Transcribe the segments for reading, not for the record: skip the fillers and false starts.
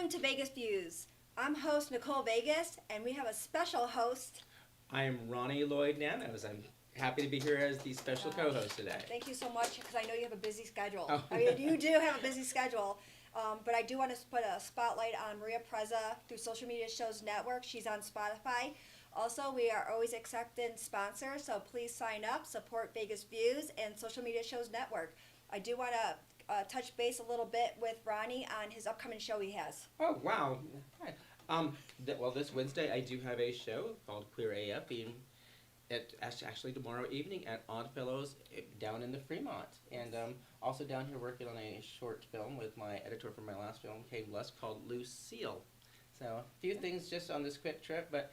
Welcome to Vegas Views. I'm host Nicole Vegas, and we have a special host. I'm Ronnie LLoyd Nanos. I'm happy to be here as the special co-host today. Thank you so much, because I know you have a busy schedule. Oh. I mean, you do have a busy schedule. But I do want to put a spotlight on Maria Preza through Social Media Shows Network. She's on Spotify. Also, we are always accepting sponsors, so please sign up, support Vegas Views and Social Media Shows Network. I do want to touch base a little bit with Ronnie on his upcoming show he has. Oh, wow. Hi. Well, this Wednesday I do have a show called Queer AF being actually tomorrow evening at Oddfellows down in the Fremont. And also down here working on a short film with my editor from my last film, Kay Luss, called Lucille. So a few things just on this quick trip, but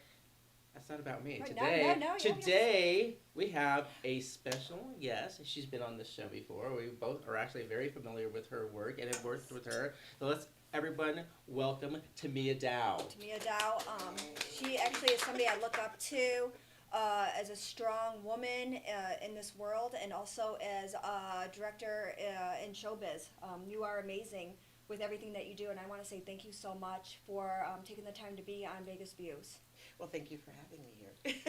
that's not about me. Right, Today we have a special guest. She's been on this show before. We both are actually very familiar with her work and have worked with her. So let's everyone welcome Tamia Dow. Tamia Dow. She actually is somebody I look up to as a strong woman in this world, and also as a director in showbiz. You are amazing with everything that you do, and I want to say thank you so much for taking the time to be on Vegas Views. Well, thank you for having me here.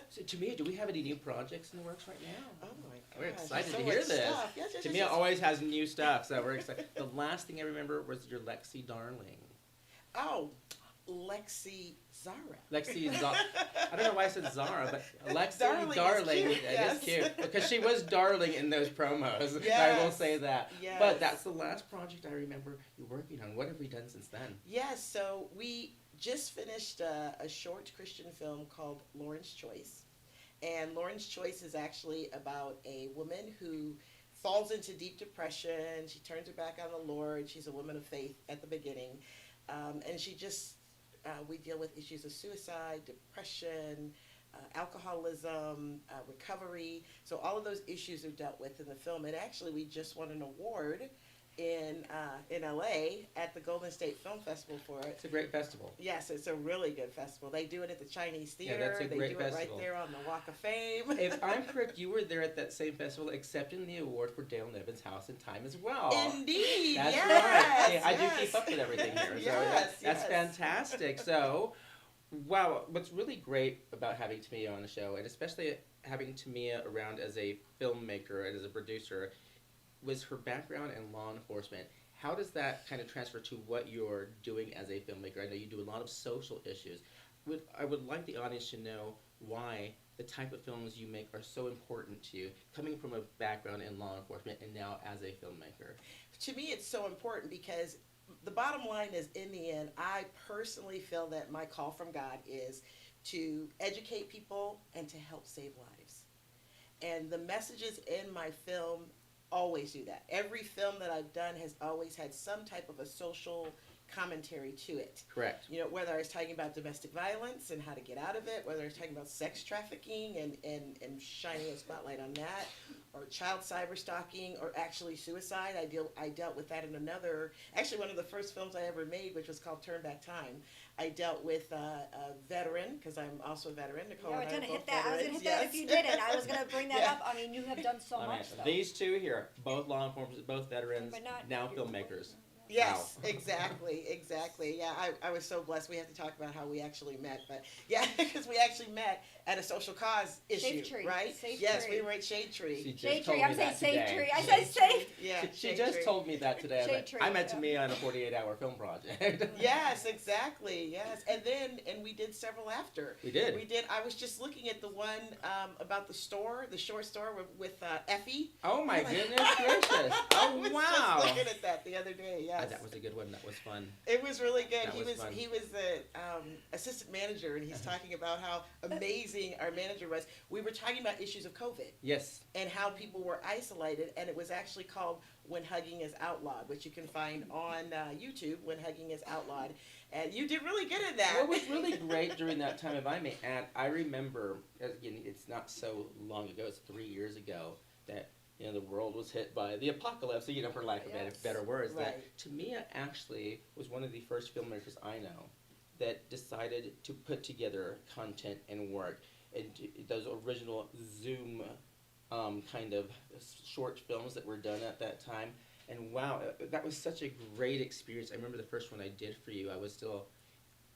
So Tamia, do we have any new projects in the works right now? Oh my God. We're excited so to hear much this. stuff. Yes, Tamia always has new stuff, so we're excited. The last thing I remember was your Lexi Darling. Oh, Lexi Zara. Lexi Zara. I don't know why I said Zara, but Lexi Darling is cute, it yes. is cute. Because she was darling in those promos. Yes. I will say that. Yes. But that's the last project I remember you working on. What have we done since then? Yes, so we just finished a short Christian film called Lauren's Choice. And Lauren's Choice is actually about a woman who falls into deep depression. She turns her back on the Lord. She's a woman of faith at the beginning. And she just, we deal with issues of suicide, depression, alcoholism, recovery. So all of those issues are dealt with in the film. And actually, we just won an award in LA at the Golden State Film Festival for it. It's a great festival. Yes, it's a really good festival. They do it at the Chinese Theater. Yeah, that's a great They do festival. it right there on the Walk of Fame. If I'm correct, you were there at that same festival accepting the award for Dale Niven's House and Time as well. Indeed, That's yes, right. Yeah, I do yes. keep up with everything here. So Yes, that's yes. fantastic. So, wow, what's really great about having Tamia on the show, and especially having Tamia around as a filmmaker and as a producer, was her background in law enforcement. How does that kind of transfer to what you're doing as a filmmaker? I know you do a lot of social issues. I would like the audience to know why the type of films you make are so important to you, coming from a background in law enforcement and now as a filmmaker. To me, it's so important because the bottom line is, in the end, I personally feel that my call from God is to educate people and to help save lives. And the messages in my film always do that. Every film that I've done has always had some type of a social commentary to it. Correct. You know, whether I was talking about domestic violence and how to get out of it, whether I was talking about sex trafficking and shining a spotlight on that, or child cyber stalking, or actually suicide. I dealt with that in actually one of the first films I ever made, which was called Turn Back Time. I dealt with a veteran, because I'm also a veteran. Nicole Yeah, I and was I going are to hit both that. I was going to hit veterans, that if you didn't. I was going to bring that Yeah. up. I mean, you have done so much, though. These two here, both law enforcement, both veterans, But not- now filmmakers. Yes, Wow. exactly. Yeah, I was so blessed. We have to talk about how we actually met, but yeah, because we actually met at a social cause issue, Shade Tree. right? Shade Yes, Tree. we were at Shade Tree. She just Shade told Tree. me I'm saying that Shade today. Tree. I said Shade. Yeah, She Shade just Tree. told me that today. Shade Tree, I met yeah. Tamia on a 48-hour film project. Yes, exactly. Yes, and we did several after. We did. I was just looking at the one about the short store with Effie. Oh my Like- goodness gracious! I Oh was wow! just looking at that the other day. Yes, That was a good one. That was fun. it was really good. That He was was fun. he was the assistant manager, and he's talking about how amazing our manager was. We were talking about issues of COVID Yes. and how people were isolated, and it was actually called When Hugging is Outlawed, which you can find on YouTube. When Hugging is Outlawed, and you did really good at that. What was really great during that time, if I may add, I remember, again, it's not so long ago, it's 3 years ago, that the world was hit by the apocalypse, for lack of Yes. better words. Right. That Tamia actually was one of the first filmmakers I know that decided to put together content and work. And those original Zoom kind of short films that were done at that time, And wow, that was such a great experience. I remember the first one I did for you. I was still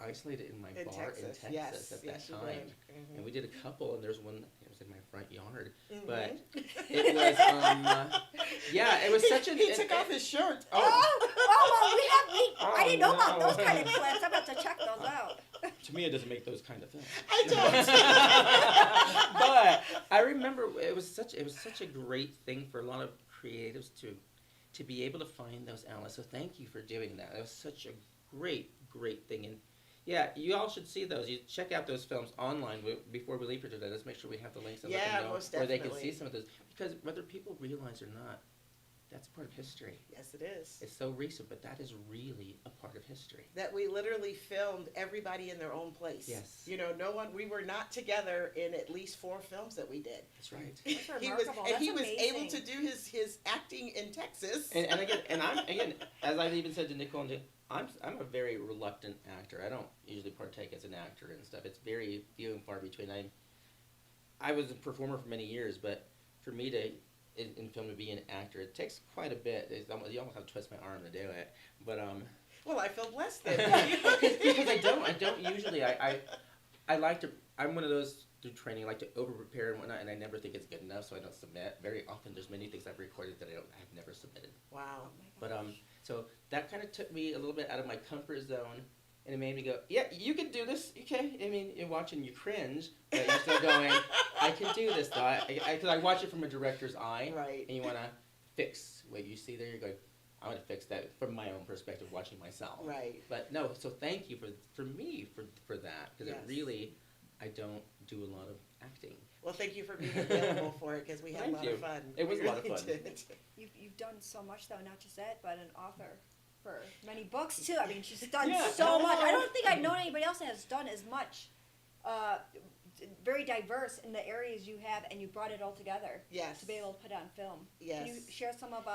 isolated in my bar in Texas yes, at yes, that time. Mm-hmm. And we did a couple, and there's one that was in my front yard. Mm-hmm. But it was, yeah, it was such a... He took off his shirt. I didn't know about those kind of clips. I'm about to check those out. Tamia doesn't make those kind of films. I don't. But I remember it was such a great thing for a lot of creatives to be able to find those outlets. So thank you for doing that. It was such a great thing. And yeah, you all should see those. You check out those films online before we leave for today. Let's make sure we have the links and let them know most where they can definitely. see some of those. Because whether people realize or not, that's a part of history. Yes, it is. It's so recent, but that is really a part of history. That we literally filmed everybody in their own place. Yes. You know, we were not together in at least 4 films that we did. That's right. That's He was remarkable. That's amazing. able to do his acting in Texas. And I'm as I've even said to Nicole and I'm a very reluctant actor. I don't usually partake as an actor and stuff. It's very few and far between. I was a performer for many years, but for me to in film to be an actor, it takes quite a bit. You almost have to twist my arm to do it. But well, I feel blessed then. because I don't usually. I like to. I'm one of those through training. I like to over prepare and whatnot, and I never think it's good enough, so I don't submit. Very often, there's many things I've recorded that I've never submitted. Wow. But so that kind of took me a little bit out of my comfort zone, and it made me go, yeah, you can do this, okay? I mean, you're watching, you cringe, but you're still going, I can do this, though. Because I watch it from a director's eye, Right. and you want to fix what you see there. You're going, I want to fix that from my own perspective, watching myself. Right. But no, so thank you for me for that, because Yes. it really, I don't do a lot of acting. Well, thank you for being available for it because we had Thank a lot you. of fun. It was We a lot of really fun. did. You've done so much though, not just that, but an author for many books too. I mean, she's done Yeah. so much. I don't think I've known anybody else that has done as much. Very diverse in the areas you have, and you brought it all together Yes. to be able to put it on film. Yes. Can you share some of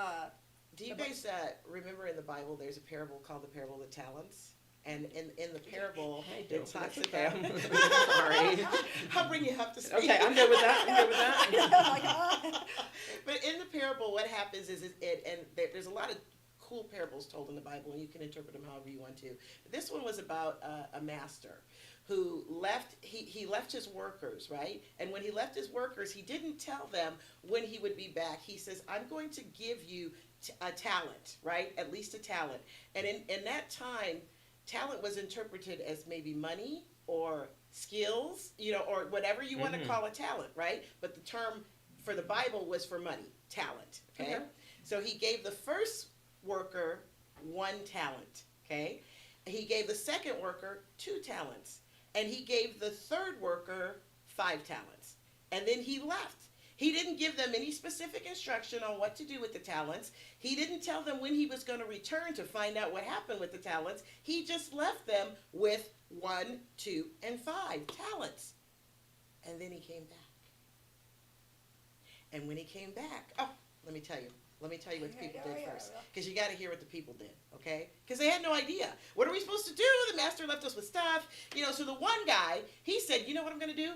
Do you guys remember in the Bible there's a parable called the parable of the talents? And in the parable, I it don't. talks That's okay. about... I'm sorry. I'll bring you up to speed. Okay, I'm good with that. I'm good with that. like, ah. But in the parable, what happens is there's a lot of cool parables told in the Bible, and you can interpret them however you want to. But this one was about a master who left. He left his workers, right? And when he left his workers, he didn't tell them when he would be back. He says, "I'm going to give you a talent, right? At least a talent." And in that time, talent was interpreted as maybe money or skills, or whatever you want to call a talent, right? But the term for the Bible was for money, talent, okay? So he gave the first worker 1 talent, okay? He gave the second worker 2 talents, and he gave the third worker 5 talents. And then he left. He didn't give them any specific instruction on what to do with the talents. He didn't tell them when he was going to return to find out what happened with the talents. He just left them with 1, 2, and 5 talents. And then he came back. And when he came back, let me tell you what the people did first. Because you got to hear what the people did, okay? Because they had no idea. What are we supposed to do? The master left us with stuff. So the one guy, he said, you know what I'm going to do?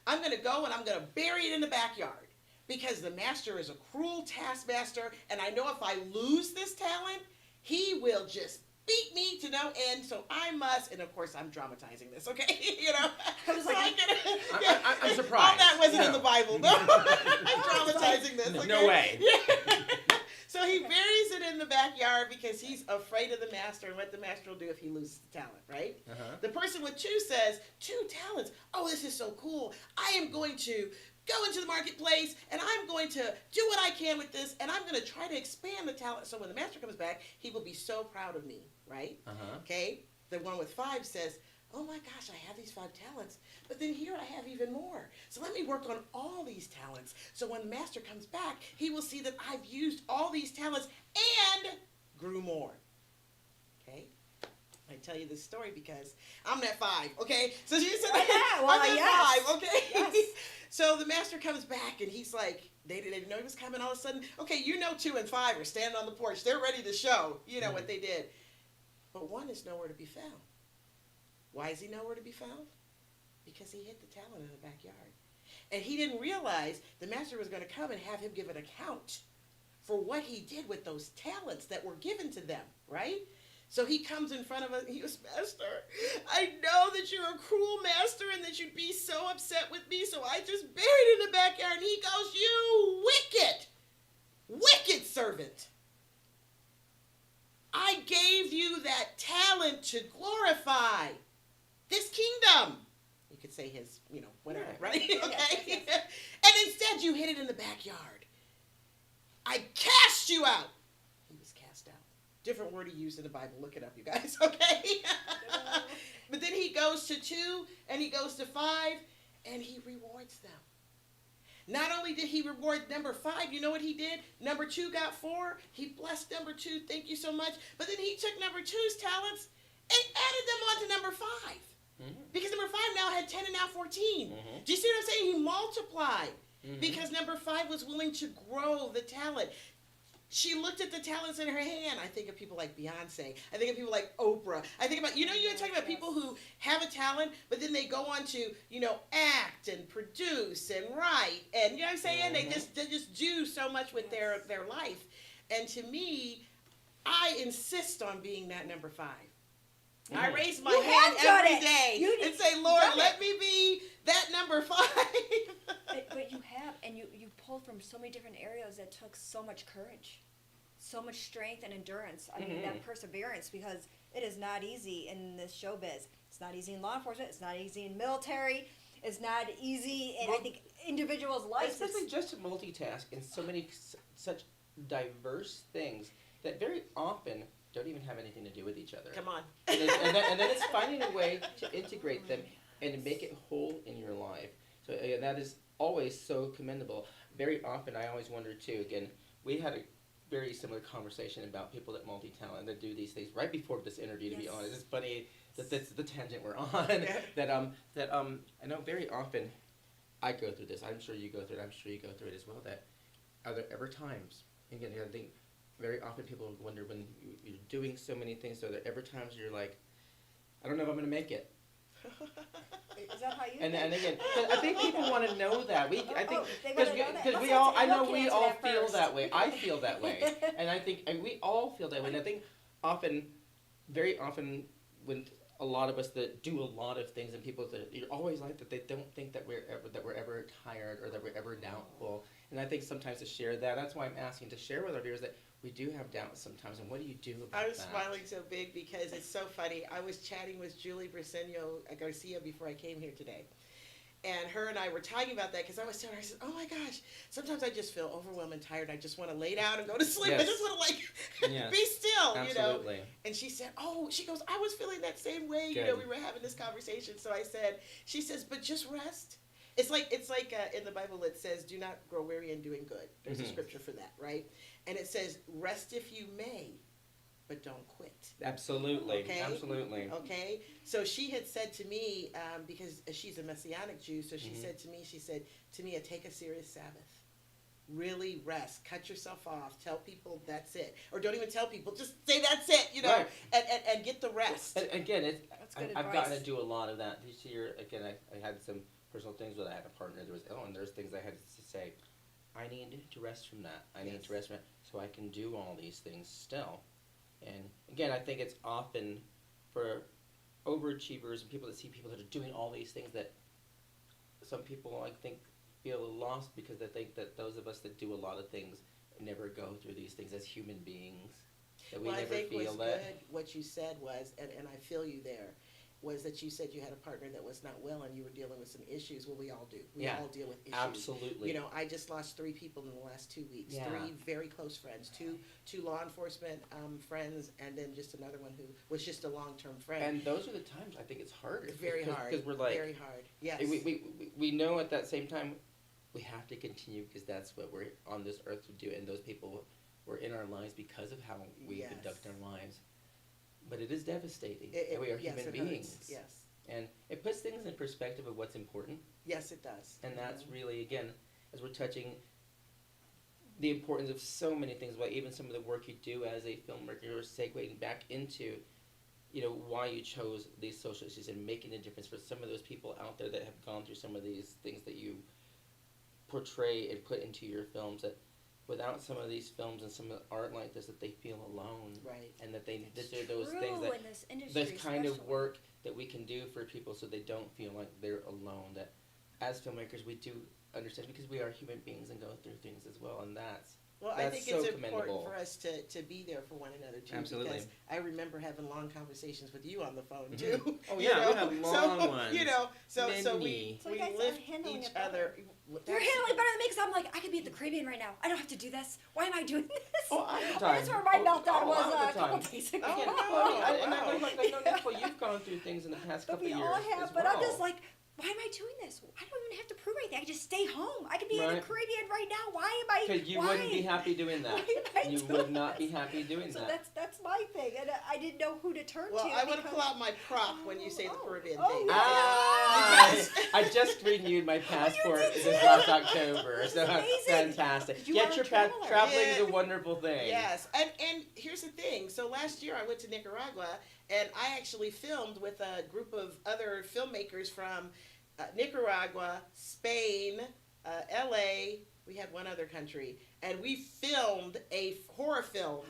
I'm going to go and I'm going to bury it in the backyard because the master is a cruel taskmaster, and I know if I lose this talent, he will just beat me to no end, so I must, and of course I'm dramatizing this, okay? I was like, I'm surprised. All that wasn't in No. the Bible, no. I'm dramatizing this, okay? No way. Yeah. So he buries it in the backyard because he's afraid of the master and what the master will do if he loses the talent, right? The person with 2 says, 2 talents. Oh, this is so cool. I am going to go into the marketplace and I'm going to do what I can with this, and I'm going to try to expand the talent so when the master comes back, he will be so proud of me, right? Okay? The one with 5 says, oh my gosh, I have these 5 talents, but then here I have even more. So let me work on all these talents. So when the master comes back, he will see that I've used all these talents and grew more. Okay? I tell you this story because I'm at 5, okay? So she said, I'm at 5, okay? Yes. So the master comes back and he's like, they didn't know he was coming all of a sudden. Okay, 2 and 5 are standing on the porch. They're ready to show, what they did. But 1 is nowhere to be found. Why is he nowhere to be found? Because he hid the talent in the backyard. And he didn't realize the master was going to come and have him give an account for what he did with those talents that were given to them, right? So he comes in front of us and he goes, Master, I know that you're a cruel master and that you'd be so upset with me, so I just buried in the backyard. And he goes, you wicked servant. I gave you that talent to glorify this kingdom. You could say his, whatever, right? Okay? Yes. And instead you hid it in the backyard. I cast you out. He was cast out. Different word he used in the Bible. Look it up, you guys, okay? But then he goes to 2 and he goes to 5 and he rewards them. Not only did he reward number 5, you know what he did? Number 2 got 4. He blessed number 2. Thank you so much. But then he took number 2's talents and added them on to number 5. Mm-hmm. Because number 5 now had 10 and now 14. Mm-hmm. Do you see what I'm saying? He multiplied. Mm-hmm. Because number 5 was willing to grow the talent. She looked at the talents in her hand. I think of people like Beyonce. I think of people like Oprah. I think about, you're talking about people who have a talent, but then they go on to, act and produce and write. And, you know what I'm saying? Mm-hmm. They just do so much with their life. And to me, I insist on being that number 5. Mm-hmm. I raise my hand every day and say, Lord, let me be that number 5. But you have, and you pulled from so many different areas that took so much courage, so much strength and endurance. I mean, that perseverance, because it is not easy in this showbiz. It's not easy in law enforcement. It's not easy in military. It's not easy in, I think, individuals' lives. Especially just to multitask in so many such diverse things that very often don't even have anything to do with each other. Come on. And then it's finding a way to integrate them and make it whole in your life. So that is always so commendable. Very often, I always wonder too, again, we had a very similar conversation about people that multi-talent, that do these things right before this interview, to be honest. It's funny that that's the tangent we're on. that I know very often I go through this. I'm sure you go through it. I'm sure you go through it as well. That are there ever times, again, I think very often people wonder when you're doing so many things, are there ever times you're like, I don't know if I'm going to make it. Is that how you and think? And again, I think people want to know that. I think because we all feel that way. I feel that way, and I think we all feel that way. And I think very often, when a lot of us that do a lot of things, and people that you're always like that, they don't think that we're ever tired or that we're ever doubtful. And I think sometimes to share that, that's why I'm asking to share with our viewers that we do have doubts sometimes, and what do you do about that? I was smiling so big because it's so funny. I was chatting with Julie Briseño Garcia before I came here today. And her and I were talking about that because I was telling her, I said, oh my gosh, sometimes I just feel overwhelmed and tired. I just want to lay down and go to sleep. Yes. I just want to be still, Absolutely. And she said, she goes, I was feeling that same way. Good. We were having this conversation. So I said, she says, but just rest. It's like in the Bible it says, do not grow weary in doing good. There's a scripture for that, right? And it says, rest if you may, but don't quit. Absolutely. Okay? Absolutely. Okay? So she had said to me, because she's a Messianic Jew, so she said, Tamia, take a serious Sabbath. Really rest. Cut yourself off. Tell people that's it. Or don't even tell people. Just say that's it, Right. and get the rest. And again, I've gotten to advice. do a lot of that this year. Again, I had some personal things where I had a partner that was ill, and there's things I had to say, I need to rest from that. I need to rest from it so I can do all these things still. And again, I think it's often for overachievers and people that see people that are doing all these things that some people, I think, feel lost because they think that those of us that do a lot of things never go through these things as human beings. That we never I think feel what's that. good, what you said was, and I feel you there, was that you said you had a partner that was not well and you were dealing with some issues. Well, we all do. We all deal with issues. Absolutely. I just lost 3 people in the last 2 weeks. Yeah. 3 very close friends. Two law enforcement friends, and then just another one who was just a long-term friend. And those are the times I think it's hard. Very hard. Because we're like, very hard. Yes. We know at that same time we have to continue because that's what we're on this earth to do. And those people were in our lives because of how we conduct our lives. But it is devastating. We are human beings. Hurts. Yes. And it puts things in perspective of what's important. Yes, it does. And that's really, again, as we're touching the importance of so many things, like even some of the work you do as a filmmaker, or segueing back into, why you chose these social issues and making a difference for some of those people out there that have gone through some of these things that you portray and put into your films. That without some of these films and some of the art like this, that they feel alone, Right. and that there It's are those true things that in this industry, this kind of especially. work that we can do for people so they don't feel like they're alone. That as filmmakers we do understand, because we are human beings and go through things as well, and that's Well, I That's think so it's commendable. important for us to be there for one another too. Absolutely. Because I remember having long conversations with you on the phone too. Oh, you yeah, we know? have long so, ones. You know, so Many. we So you guys are lift handling each it better. other. You're handling it better than me because I'm like, I could be at the Caribbean right now. I don't have to do this. Why am I doing this? Oh, I the That's time. where my Oh, meltdown oh, was all the a couple time. days ago. Oh, I wow. know, Nicole, you've gone through things in the past But couple we of all years have. as But well. I'm just like, why am I doing this? I don't even have to prove anything. I can just stay home. I could be in the Right. Caribbean right now. Why am I? Because you why? wouldn't be happy doing that. Why am I You doing would not be this? happy doing So that. that's my thing, and I didn't know who to turn Well, to. I want to because- pull out my prop when you say the Oh, Caribbean oh, thing. yeah. Ah, Because- I just renewed my passport did this too. last October. This is So amazing. fantastic. 'Cause you Get are your a traveler. traveling is a Yeah. wonderful thing. Yes, and here's the thing. So last year I went to Nicaragua, and I actually filmed with a group of other filmmakers from Nicaragua, Spain, LA. We had one other country, and we filmed a horror film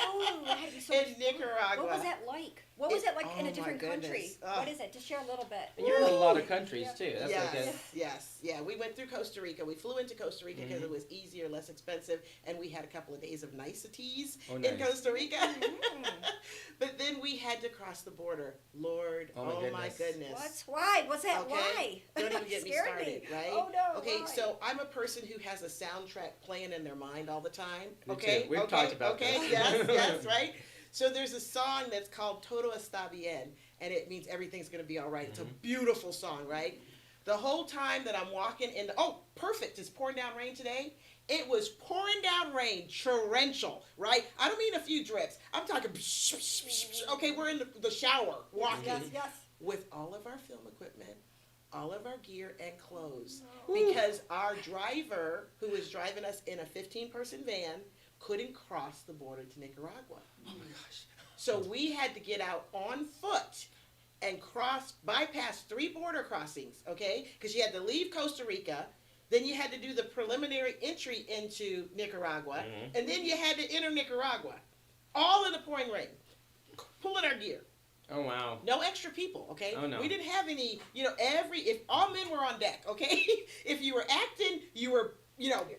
Oh, that had to be so in much fun. Nicaragua. What was that like? What was it like in Oh, a my different country? goodness. What is it? Just share a little bit. And you're in a lot of Woo! countries Yeah. too. That's Yes, like a, yes. We went through Costa Rica. We flew into Costa Rica because Mhm. it was easier, less expensive, and we had a couple of days of niceties Oh, in nice. Costa Rica. Mm. But then we had to cross the border. Lord, Oh, my my goodness. goodness. What's why? What's that? Okay. Why? Don't even get me Scared started, right? Oh no. Okay, why? so I'm a person who has a soundtrack playing in their mind all the time. Me Okay, too. We've okay, talked about okay, this. yes, right. So there's a song that's called "Todo está bien," and it means everything's gonna be all right. It's a beautiful song, right? The whole time that I'm walking in, perfect! It's pouring down rain today. It was pouring down rain, torrential, right? I don't mean a few drips. I'm talking. Okay, we're in the shower walking yes. with all of our film equipment, all of our gear and clothes, No. because our driver, who was driving us in a 15-person van, couldn't cross the border to Nicaragua. oh my gosh. So we had to get out on foot and bypass 3 border crossings, okay? Because you had to leave Costa Rica, then you had to do the preliminary entry into Nicaragua, Mhm. and then you had to enter Nicaragua, all in the pouring rain, pulling our gear. Oh wow. No extra people, okay? Oh, no. We didn't have any, if all men were on deck, okay? If you were acting, you were,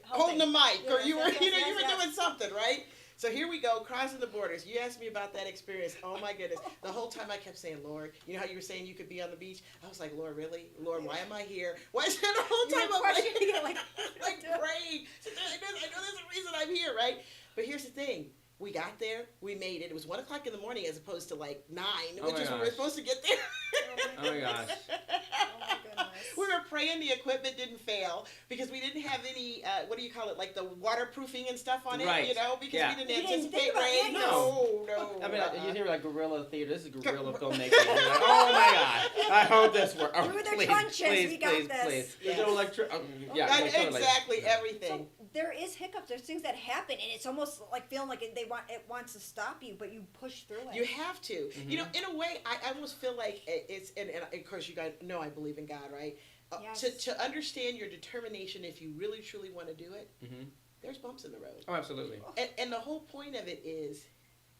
holding the mic, or Yes, you were, yes, yes, you were yes. doing something, right? So here we go, crossing the borders. You asked me about that experience. Oh my goodness. The whole time I kept saying, Lord, you know how you were saying you could be on the beach? I was like, Lord, really? Lord, why am I here? Why is that the whole You were time I'm questioning it, like, like praying? I know there's a reason I'm here, right? But here's the thing. We got there, we made it. It was 1 o'clock in the morning as opposed to like 9, Oh which my is when we were gosh. supposed to get there. Oh my gosh. Oh my goodness. We were praying the equipment didn't fail because we didn't have any, like the waterproofing and stuff on it, Right. because Yeah. we didn't You didn't anticipate think about rain. it, No. I mean, you hear like guerrilla theater. This is guerrilla Gu- filmmaking. You're like, oh my god! I hope this works. Oh, Through the please, trenches, please, we got please, this. please. Yes. There's no yeah, And no, totally. exactly, Yeah. everything. So there is hiccups. There's things that happen, and it's almost like feeling like it wants to stop you, but you push through it. You have to. Mhm. In a way, I almost feel like it's, and of course you guys know I believe in God, right? Yes. To understand your determination, if you really truly want to do it, Mhm. there's bumps in the road. Oh, absolutely. And the whole point of it is,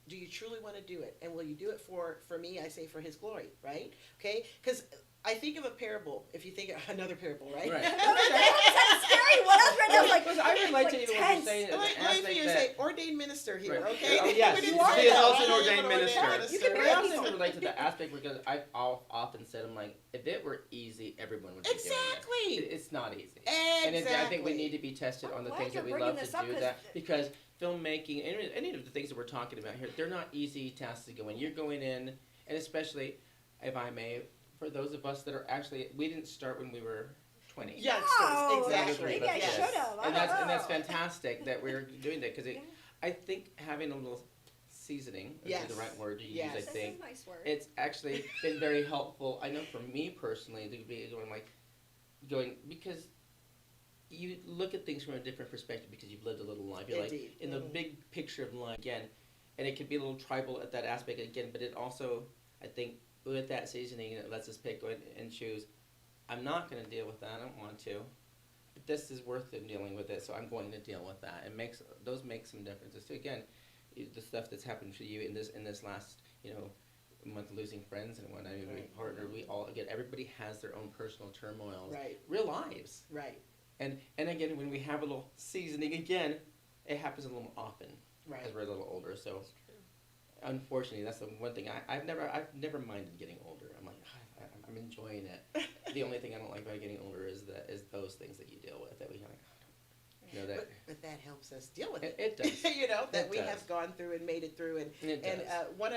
do you truly want to do it? And will you do it for me, I say for his glory, right? Okay? Because I think of a parable, if you think of another parable, right? Right. That's scary. What else right now? Like, I relate like to even what tense. you're saying. Let me aspect you that- say ordained minister here, Right. okay? Oh, yes, We didn't you are say he is that. also an I am ordained minister. You can But really I also people. can relate to the aspect because I've often said, I'm like, if it were easy, everyone would be doing it. Exactly. It's not easy. Exactly. And I think we need to be tested I'm on the glad things that you're we bringing love this to up do 'cause- that because filmmaking, any of the things that we're talking about here, they're not easy tasks to go in. You're going in, and especially, if I may, for those of us that are actually, we didn't start when we were 20. Youngsters, No, exactly. maybe I Yes. should have. And that's fantastic that we're doing that because Yeah. I think having a little seasoning is Yes. the right word to use. Yes. I This is think a nice word. it's actually been very helpful. I know for me personally to be going because you look at things from a different perspective because you've lived a little life. You're Indeed. like in the Mhm. big picture of life again, and it can be a little tribal at that aspect again. But it also, I think, with that seasoning, it lets us pick and choose. I'm not going to deal with that. I don't want to. this is worth them dealing with it, so I'm going to deal with that. Those make some differences too. Again, the stuff that's happened to you in this last month, losing friends and whatnot, partner, we all, again, everybody has their own personal turmoils, real lives, and again, when we have a little seasoning, again, it happens a little often as we're a little older. So unfortunately, that's the one thing I've never minded getting older. I'm like, I'm enjoying it. The only thing I don't like about getting older is those things that you deal with, that we like, that. But that helps us deal with it. It does. That we have gone through and made it through. And one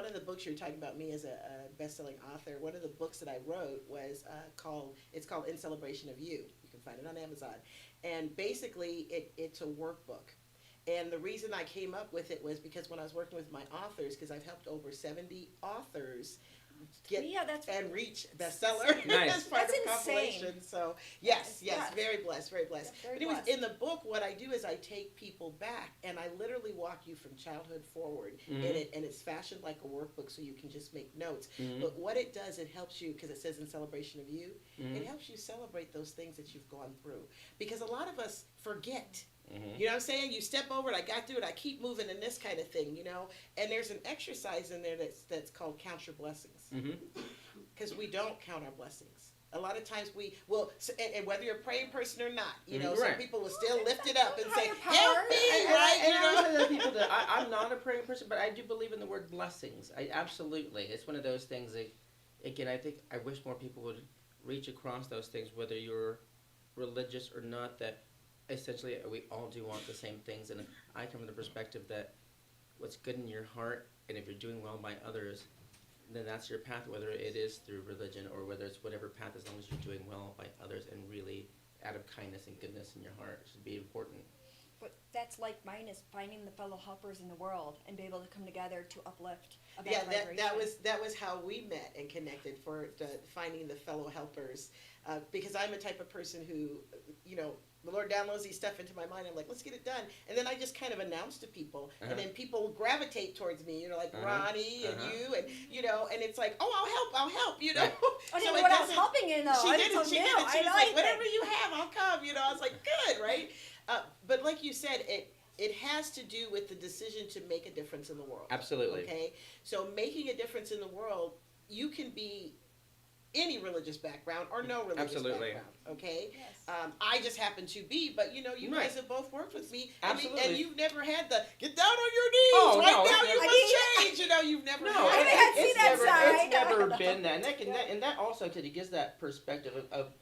of the books you're talking about, me as a best-selling author, one of the books that I wrote was called In Celebration of You. You can find it on Amazon. And basically, it's a workbook. And the reason I came up with it was because when I was working with my authors, because I've helped over 70 authors get and reach bestseller Nice. as part That's of the compilation. insane. So yes, very blessed, very blessed. Yeah, very But anyways, blessed. in the book, what I do is I take people back and I literally walk you from childhood forward, Mm-hmm. and it's fashioned like a workbook, so you can just make notes. Mm-hmm. But what it does, it helps you, because it says in celebration of you, Mm-hmm. it helps you celebrate those things that you've gone through, because a lot of us forget. Mm-hmm. You know what I'm saying? You step over it, I got through it, I keep moving, and this kind of thing, And there's an exercise in there that's called Count Your Blessings. Mm-hmm. Because we don't count our blessings. A lot of times we will, and whether you're a praying person or not, some Right. people will still lift it up and say, Higher power. help me, right? And I say that people do. I'm not a praying person, but I do believe in the word blessings. Absolutely. It's one of those things that, again, I think I wish more people would reach across those things, whether you're religious or not, that essentially we all do want the same things. And I come from the perspective that what's good in your heart, and if you're doing well by others, then that's your path, whether it is through religion or whether it's whatever path, as long as you're doing well by others and really out of kindness and goodness in your heart should be important. But that's like mine, is finding the fellow helpers in the world and be able to come together to uplift a bad Yeah, vibration. that was how we met and connected, for finding the fellow helpers, because I'm a type of person who, the Lord downloads these stuff into my mind. I'm like, let's get it done, and then I just kind of announce to people, and then people gravitate towards me. Like Ronnie and you, and and it's like, oh, I'll help. Right. I didn't So know it what I was doesn't- helping in though. She I did didn't it. know She new. did it. She I was know like, anything. whatever you have, I'll come. I was like, good, right? But like you said, it has to do with the decision to make a difference in the world. Absolutely. Okay, so making a difference in the world, you can be any religious background or no religious Absolutely. background. Okay, Yes. I just happen to be, but you Right. guys have both worked with me, Absolutely. and you've never had the get down on your knees. Oh, right no, now, it's you never- must change. You've never. No, had I that. didn't see that side. It's never been that. And that also gives that perspective of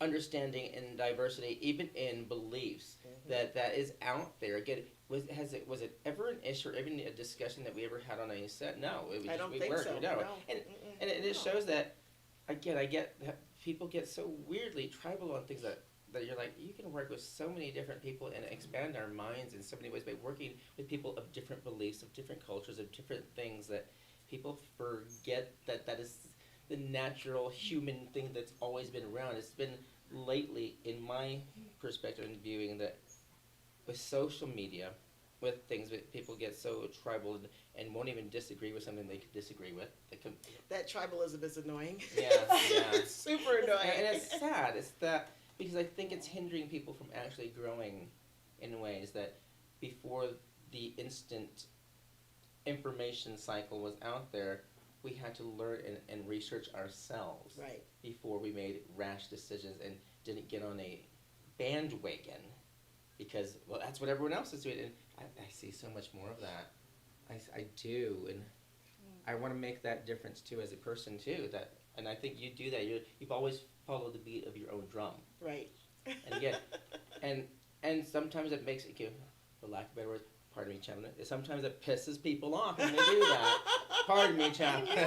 understanding and diversity, even in beliefs, that is out there. Again, was it ever an issue or even a discussion that we ever had on any set? No, it was I don't we think weren't, so. No. No. And it just shows that, again, I get that people get so weirdly tribal on things that you're like, you can work with so many different people and expand our minds in so many ways by working with people of different beliefs, of different cultures, of different things, that people forget that is the natural human thing that's always been around. It's been lately, in my perspective and viewing, that with social media, with things that people get so tribal and won't even disagree with something they could disagree with. That tribalism is annoying. Yeah, yeah. It's super annoying. And it's sad. It's that, because I think it's hindering people from actually growing in ways that before the instant information cycle was out there, we had to learn and research ourselves Right. before we made rash decisions and didn't get on a bandwagon because, well, that's what everyone else is doing. And I see so much more of that. I do. And I want to make that difference, too, as a person, too. And I think you do that. You've always followed the beat of your own drum. Right. And again, and sometimes it makes it, for lack of a better word, pardon me, Chapman, sometimes it pisses people off when they do that. Pardon me, Chapman.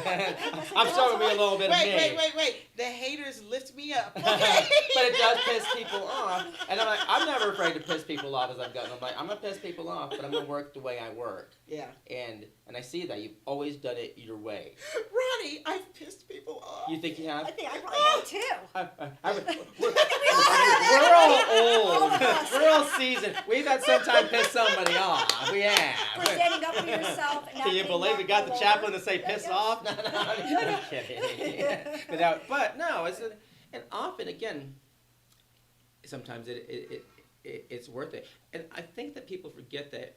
I'm showing me a little bit of me. Wait. The haters lift me up. But Okay. it does piss people off. And I'm like, I'm never afraid to piss people off as I've gotten. I'm like, I'm going to piss people off, but I'm going to work the way I work. Yeah. And I see that. You've always done it your way. Ronnie, I've pissed people off. You think you have? I think I probably have too. We're all All old. of us. We're all seasoned. We've had sometime pissed somebody off. We For have. standing up for yourself. And not Can you being believe we knocked got the all chaplain over. to say piss Yeah. off? No, I'm kidding. But no, it's and often again, sometimes it's worth it. And I think that people forget that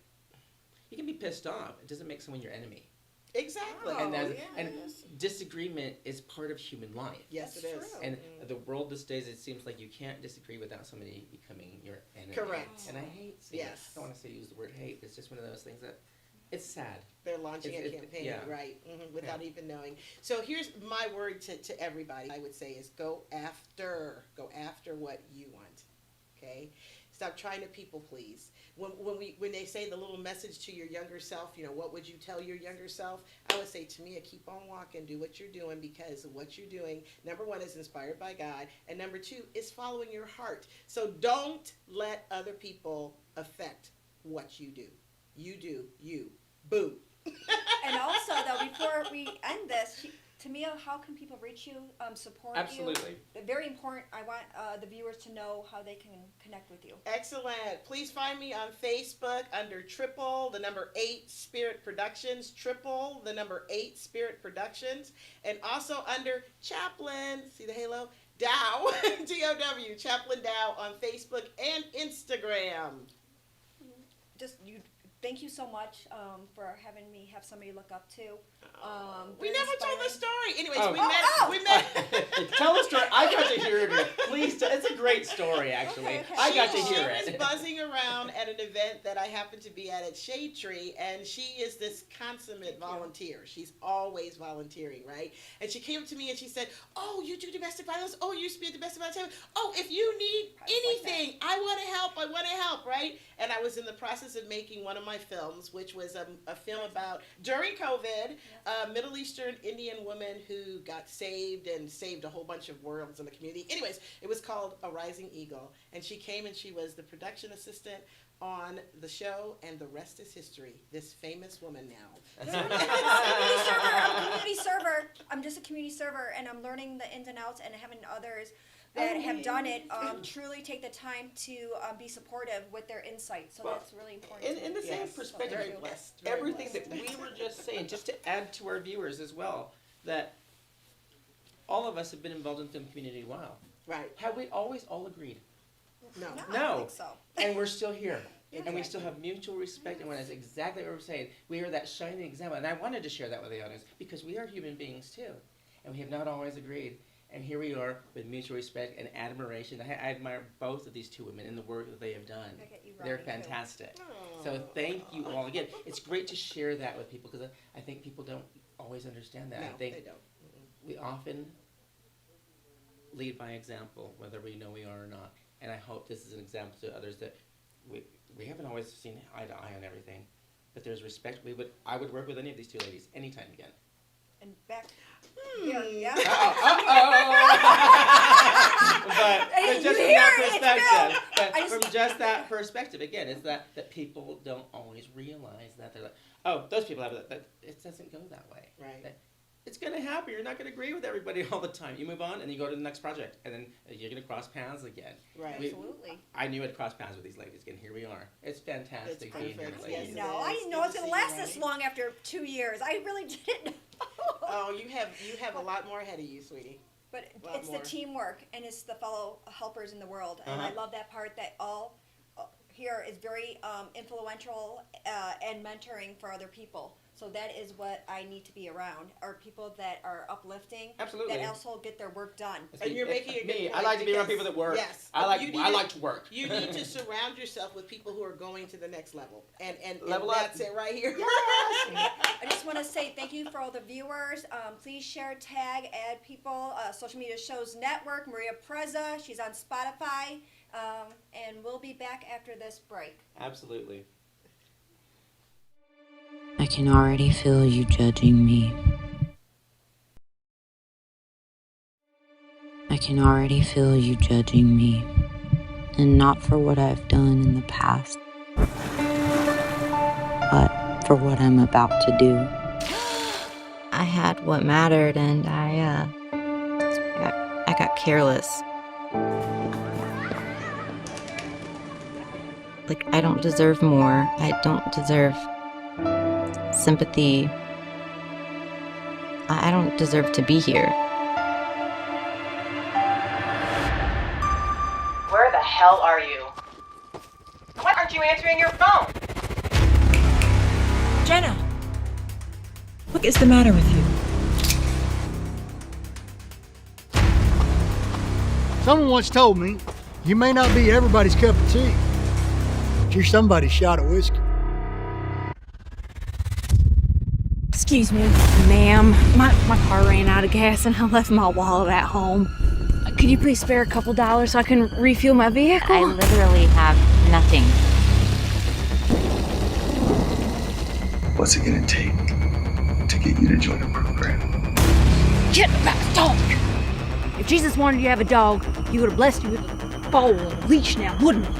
you can be pissed off. It doesn't make someone your enemy. Exactly. Oh, And disagreement is part of human life. Yes, That's it is. true. And the world these days, it seems like you can't disagree without somebody becoming your enemy. Correct. And I hate saying Yes. I don't want to say use the word hate. It's just one of those things that it's sad. They're launching a campaign, yeah. right, without even knowing. So here's my word to everybody, I would say, is go after what you want, okay? Stop trying to people please. When they say the little message to your younger self, you know, what would you tell your younger self? I would say, Tamia, keep on walking, do what you're doing, because what you're doing, number one, is inspired by God, and number two, is following your heart. So don't let other people affect what you do. You do you. Boo. And also, though, before we end this, Tamia, how can people reach you, support Absolutely. you? Very important. I want the viewers to know how they can connect with you. Excellent. Please find me on Facebook under 8 Spirit Productions, 8 Spirit Productions, and also under Chaplain, see the halo? Dow, D-O-W, Chaplain Dow on Facebook and Instagram. Thank you so much for having me have somebody to look up to. We very never told the inspiring. story. Anyways, Oh. we met. Tell the story. I got to hear it. Please, it's a great story, actually. Okay. I got to She hear was it. buzzing around at an event that I happened to be at Shade Tree, and she is this consummate volunteer. She's always volunteering, right? And she came up to me and she said, "Oh, you do domestic violence? Oh, you used to be a domestic violence? Oh, if you need anything, I want to help, right?" And I was in the process of making one of my films, which was a film about, during COVID, a Middle Eastern Indian woman who got saved and saved a whole bunch of worlds in the community. Anyways, it was called A Rising Eagle, and she came and she was the production assistant on the show, and the rest is history. This famous woman now. I'm a community server. I'm just a community server, and I'm learning the ins and outs, and having others that have done it truly take the time to be supportive with their insight. So Well, that's really important. In the same Yes, perspective, very blessed. Very everything blessed. that we were just saying, just to add to our viewers as well, that all of us have been involved in the film community a while. Right. Have we always all agreed? No. I No. don't think so. And we're still here. And we Exactly. still have mutual respect, and that's exactly what we're saying. We are that shining example, and I wanted to share that with the audience, because we are human beings too, and we have not always agreed. And here we are with mutual respect and admiration. I admire both of these two women in the work that they have done. I get you, They're Ronnie, too. fantastic. Aw. So thank you all again. It's great to share that with people, because I think people don't always understand that. No, I think they don't. we often lead by example, whether we know we are or not. And I hope this is an example to others that we haven't always seen eye to eye on everything, but there's respect. I would work with any of these two ladies anytime again. And back here, yeah. But just You from hear that it, it's perspective, Bill. but I just- from just that perspective, again, it's that people don't always realize that they're like, oh, those people have that. It doesn't go that way. Right. That- It's going to happen. You're not going to agree with everybody all the time. You move on and you go to the next project, and then you're going to cross paths again. Right. Absolutely. I knew I'd cross paths with these ladies again. Here we are. It's fantastic It's being here perfect. with Yes, ladies. it No, is. I didn't know it was Good going to to see last you, this Ronnie. long after 2 years. I really didn't know. Oh, you have a lot more ahead of you, sweetie. But Lot it's more. the teamwork, and it's the fellow helpers in the world. And I Uh-huh. love that part that all here is very influential and mentoring for other people. So that is what I need to be around, are people that are uplifting, Absolutely. that also get their work done. And you're making a good me. point, I like to be around because- people that work. yes, I you need like to- to work. You need to surround yourself with people who are going to the next level. And Level up. that's it right here. I just want to say thank you for all the viewers. Please share, tag, add people. Social Media Shows Network, Maria Preza. She's on Spotify. And we'll be back after this break. Absolutely. I can already feel you judging me. I can already feel you judging me. And not for what I've done in the past, but for what I'm about to do. I had what mattered, and I got careless. Like, I don't deserve more. I don't deserve sympathy. I don't deserve to be here. Where the hell you answering your phone? Jenna! What is the matter with you? Someone once told me, you may not be everybody's cup of tea, but you're somebody's shot of whiskey. Excuse me, ma'am. My car ran out of gas and I left my wallet at home. Could you please spare a couple dollars so I can refuel my vehicle? I literally have nothing. What's it gonna take to get you to join the program? Get back, dog! If Jesus wanted you to have a dog, he would have blessed you with a bowl and a leash now, wouldn't he?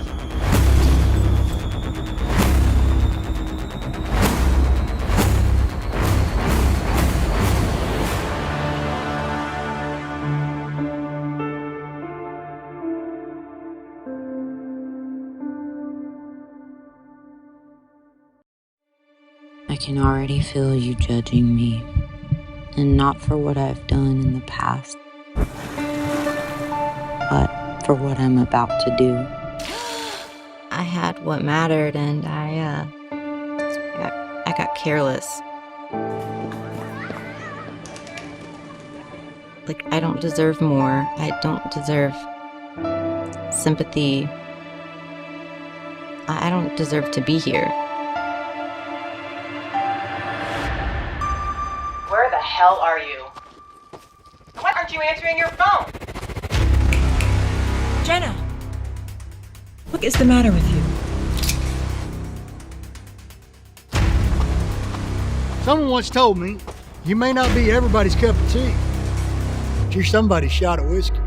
I can already feel you judging me, and not for what I've done in the past, but for what I'm about to do. I had what mattered, and I got careless. Like, I don't deserve more. I don't deserve sympathy. I don't deserve to be here. Where the hell are you? Why aren't you answering your phone? Jenna! What is the matter with you? Someone once told me, you may not be everybody's cup of tea, but you're somebody's shot of whiskey.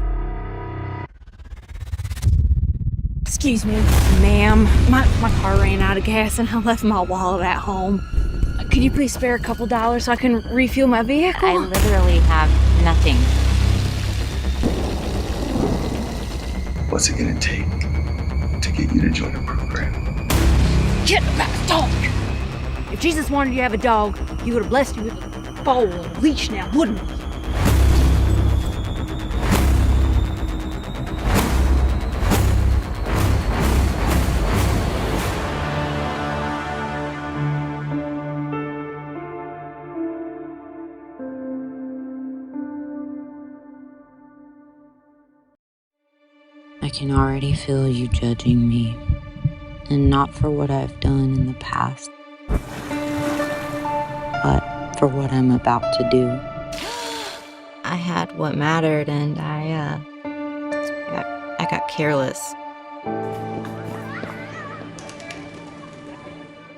Excuse me, ma'am. My car ran out of gas and I left my wallet at home. Could you please spare a couple dollars so I can refuel my vehicle? I literally have nothing. What's it gonna take to get you to join the program? Get back, dog! If Jesus wanted you to have a dog, he would have blessed you with a bowl and a leash now, wouldn't he? I can already feel you judging me, and not for what I've done in the past, but for what I'm about to do. I had what mattered, and I got careless.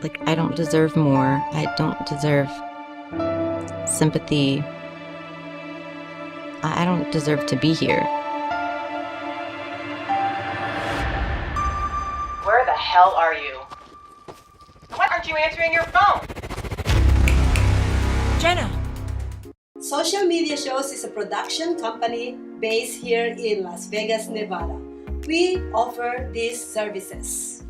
Like, I don't deserve more. I don't deserve sympathy. I don't deserve to be here. Where the hell are you? Why aren't you answering your phone? Jenna! Social Media Shows is a production company based here in Las Vegas, Nevada. We offer these services.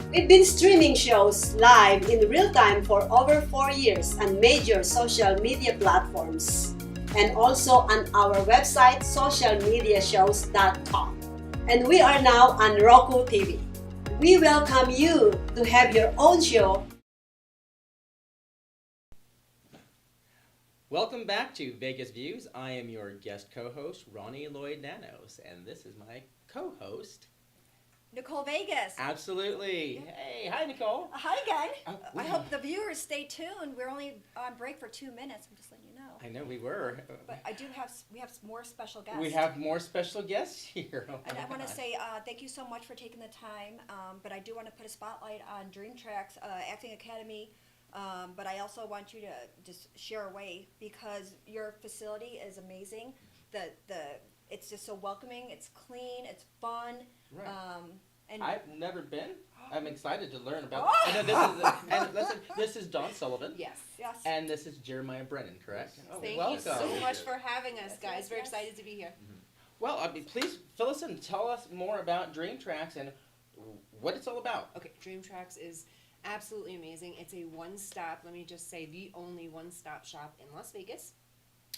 We've been streaming shows live in real time for over 4 years on major social media platforms and also on our website socialmediashows.com. And we are now on Roku TV. We welcome you to have your own show. Welcome back to Vegas Views. I am your guest co-host, Ronnie LLoyd Nanos, and this is my co-host, Nicole Vegas. Absolutely. Hey, hi, Nicole. Hi again. Oh, I hope the viewers stay tuned. We're only on break for 2 minutes. I'm just letting you know. I know we were. But we have more special guests. We have more special guests here. Oh And my I want to God. say thank you so much for taking the time. But I do want to put a spotlight on Dream Tracks Acting Academy. But I also want you to just share away because your facility is amazing. It's just so welcoming. It's clean. It's fun. Right. And I've never been. I'm excited to learn about. Oh! And then this is Dawn Sullivan. Yes. yes. And this is Jeremiah Brennan, correct? Oh, Thank welcome. you so much for having us, Yes, guys. yes, We're yes. excited to be here. Well, I mean, please fill us in. Tell us more about Dream Tracks and what it's all about. Okay, Dream Tracks is absolutely amazing. It's a one-stop, let me just say, the only one-stop shop in Las Vegas.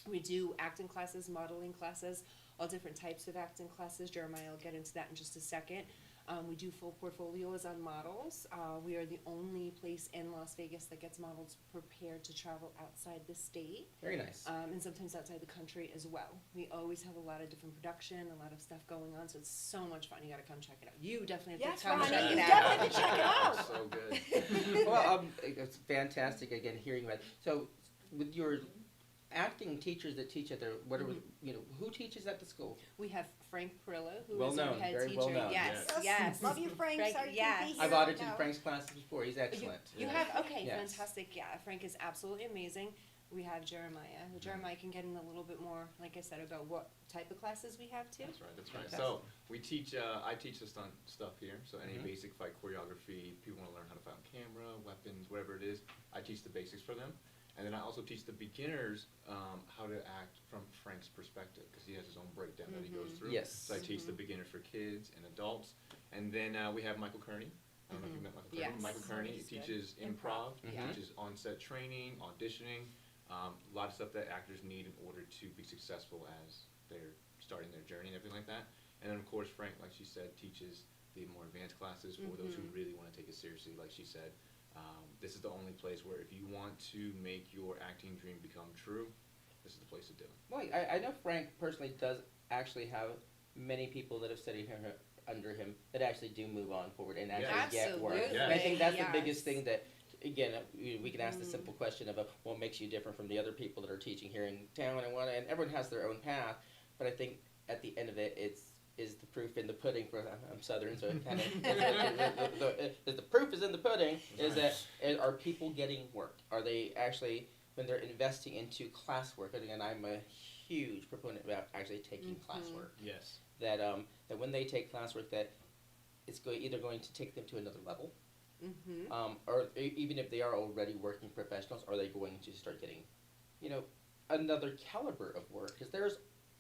We do acting classes, modeling classes, all different types of acting classes. Jeremiah will get into that in just a second. We do full portfolios on models. We are the only place in Las Vegas that gets models prepared to travel outside the state. Very nice. And sometimes outside the country as well. We always have a lot of different production, a lot of stuff going on, so it's so much fun. You gotta come check it out. You definitely have Yes, to come Ronnie, check you it out. definitely have to check it out. So good. Well, it's fantastic again hearing that. So, with your acting teachers that teach at there, what are who teaches at the school? We have Frank Perillo, who Well is our known, head very teacher. well known. Yes, Yes. yes. Love you, Frank. Frank, Sorry you yes. couldn't be I've here. audited No. Frank's classes before. He's excellent. You have? Okay, Yes. fantastic. Yeah, Frank is absolutely amazing. We have Jeremiah. Jeremiah can get in a little bit more, like I said, about what type of classes we have too. That's right, that's right. Fantastic. So we teach, I teach the stunt stuff here. So any basic fight choreography, people want to learn how to fight on camera, weapons, whatever it is, I teach the basics for them. And then I also teach the beginners how to act from Frank's perspective, because he has his own breakdown that he goes through. Yes. So I teach the beginners for kids and adults. And then we have Michael Kearney. I don't know if you met Michael Kearney. Yes. Michael Kearney He's good. teaches improv, Yeah. teaches on-set training, auditioning, a lot of stuff that actors need in order to be successful as they're starting their journey and everything like that. And then of course Frank, like she said, teaches the more advanced classes for those who really want to take it seriously. Like she said, this is the only place where if you want to make your acting dream become true, this is the place to do it. Well, I know Frank personally does actually have many people that have studied him under him that actually do move on forward and actually get work. Absolutely. And I think that's the Yes. biggest thing that, again, we can ask the simple question of what makes you different from the other people that are teaching here in town, and everyone has their own path. But I think at the end of it, is the proof in the pudding. For I'm Southern, so it kind of the proof is in the pudding. Is that are people getting work? Are they actually, when they're investing into classwork? And again, I'm a huge proponent about actually taking classwork. Yes. That when they take classwork, that it's either going to take them to another level, or even if they are already working professionals, are they going to start getting, another caliber of work? Because there's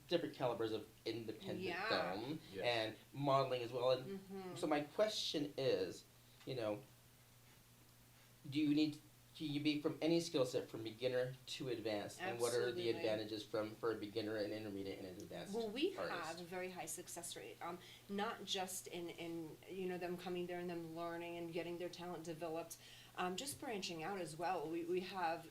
different calibers of independent film Yes. and modeling as well. And so my question is, can you be from any skill set from beginner to advanced? And what are the Absolutely. advantages for a beginner and intermediate and an advanced Well, we artist? have a very high success rate, not just in them coming there and them learning and getting their talent developed, just branching out as well. We have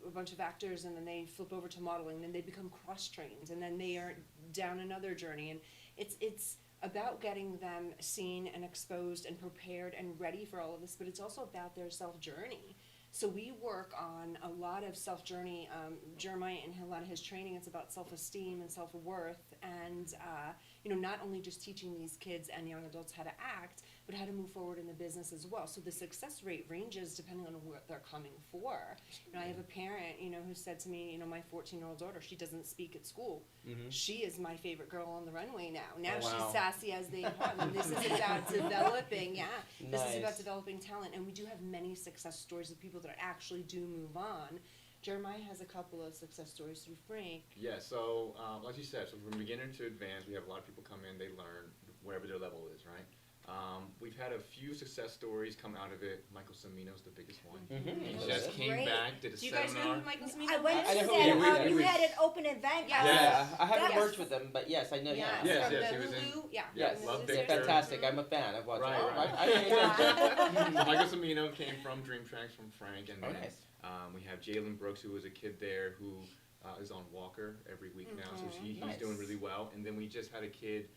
a bunch of actors, and then they flip over to modeling, then they become cross-trained, and then they are down another journey, and it's about getting them seen and exposed and prepared and ready for all of this, but it's also about their self-journey. So we work on a lot of self-journey. Jeremiah, and a lot of his training, it's about self-esteem and self-worth, and not only just teaching these kids and young adults how to act, but how to move forward in the business as well. So the success rate ranges depending on what they're coming for. I have a parent, who said to me, my 14-year-old daughter, she doesn't speak at school. She is my favorite girl on the runway now. Now Oh, wow. she's sassy as they come. And this is about developing, this is about Nice. developing talent. And we do have many success stories of people that actually do move on. Jeremiah has a couple of success stories through Frank. Yeah, so like you said, so from beginner to advanced, we have a lot of people come in, they learn wherever their level is, right? We've had a few success stories come out of it. Michael Cimino's the biggest one. He just came Great. back, did a Do you guys know seminar. who Michael Smith I went is? to I know who that. he is. You had an open event. Yeah. I haven't Yes. worked with them, but yes, I know. Yeah, Yes, from yes, the he was in- Hulu. Yeah, Yes, Love Hulu Victor. series. fantastic. I'm a fan. I've watched Right, it. right. I pay attention. Michael Cimino came from Dream Tracks from Frank, and Oh, then nice. we have Jalen Brooks, who was a kid there who is on Walker every week now, so he's Nice. doing really well. And then we just had a kid,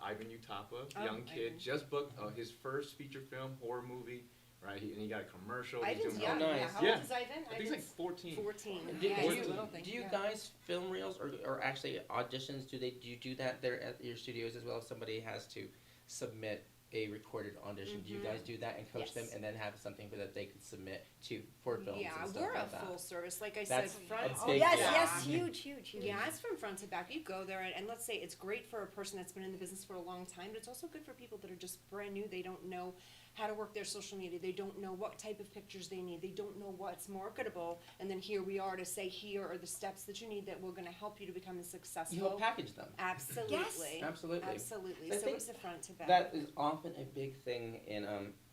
Ivan Utapa, Oh, young kid, Ivan. just booked his first feature film horror movie, right? And he got a commercial. He's Ivan's doing young. nice. Yeah, how Yeah. old is Ivan? I think he's like 14. 14. Do, Yeah, do he's you, a little thing. do you Yeah. guys film reels or actually auditions? Do you do that there at your studios as well? If somebody has to submit a recorded audition. Do you guys do that and coach them, Yes. and then have something that they could submit to for films Yeah, and stuff we're like a that? full service. Like I That's said, front. a Oh, big yes, deal. yes, huge, huge, huge. Yeah, it's from front to back. You go there, and let's say it's great for a person that's been in the business for a long time, but it's also good for people that are just brand new. They don't know how to work their social media. They don't know what type of pictures they need. They don't know what's marketable. And then here we are to say, here are the steps that you need that we're going to help you to become successful. You help package them. Absolutely. Absolutely. Absolutely. I So think it's the front to back. That is often a big thing in,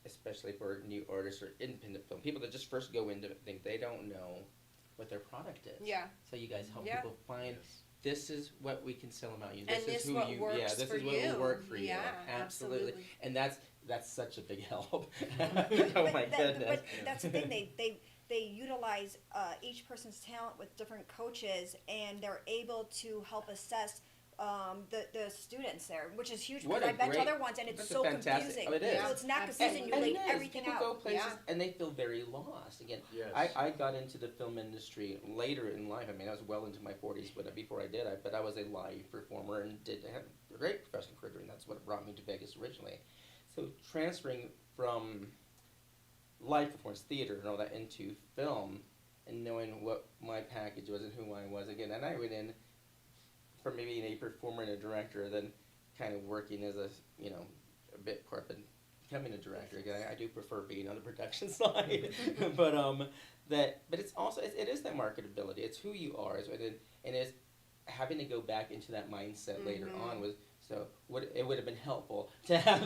especially for new artists or independent film people that just first go into it, think they don't know what their product is. Yeah. So you guys help Yeah. people find this is what we can sell about you. And This this is who what you. works Yeah, this for is what you. will work for you. Yeah, Absolutely. absolutely. And that's such a big help. oh But my goodness. But that's the thing. They utilize each person's talent with different coaches, and they're able to help assess the students there, which is huge. What Because a I've been to great- other ones, and it's that's a so fantastic- confusing. oh, it is. So it's not Absolutely. confusing. You And lay it is. everything People out. go places Yeah. and they feel very lost. Again, Yes. I got into the film industry later in life. I mean, I was well into my 40s before I did. But I was a live performer and did have a great professional career, and that's what brought me to Vegas originally. So transferring from live performance, theater, and all that into film, and knowing what my package was and who I was again, and I went in from maybe being a performer and a director, then kind of working as a a bit part, but becoming a director again. I do prefer being on the production side, but it's also it is that marketability. It's who you are, and it's having to go back into that mindset later on was. So it would have been helpful to have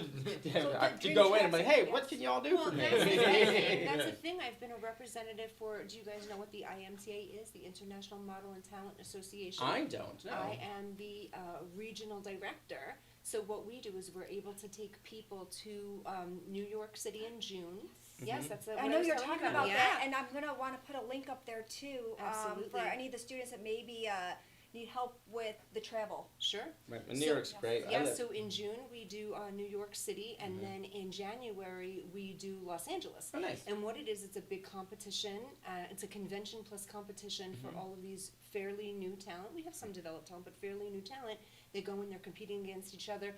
to go in and be like, hey, what can y'all do Well, for me? that's the thing. That's the thing. I've been a representative for. Do you guys know what the IMTA is? The International Model and Talent Association. I don't know. I am the regional director. So what we do is we're able to take people to New York City in June. Yes, that's what I know was you're telling talking you about yeah. that, and I'm gonna want to put a link up there too for Absolutely. any of the students that maybe need help with the travel. Sure. Right. New York's great. I Yeah, live- so in June we do New York City, and then in January we do Los Angeles. Oh, nice. And what it is, it's a big competition. It's a convention plus competition for all of these fairly new talent. We have some developed talent, but fairly new talent. They go in, they're competing against each other.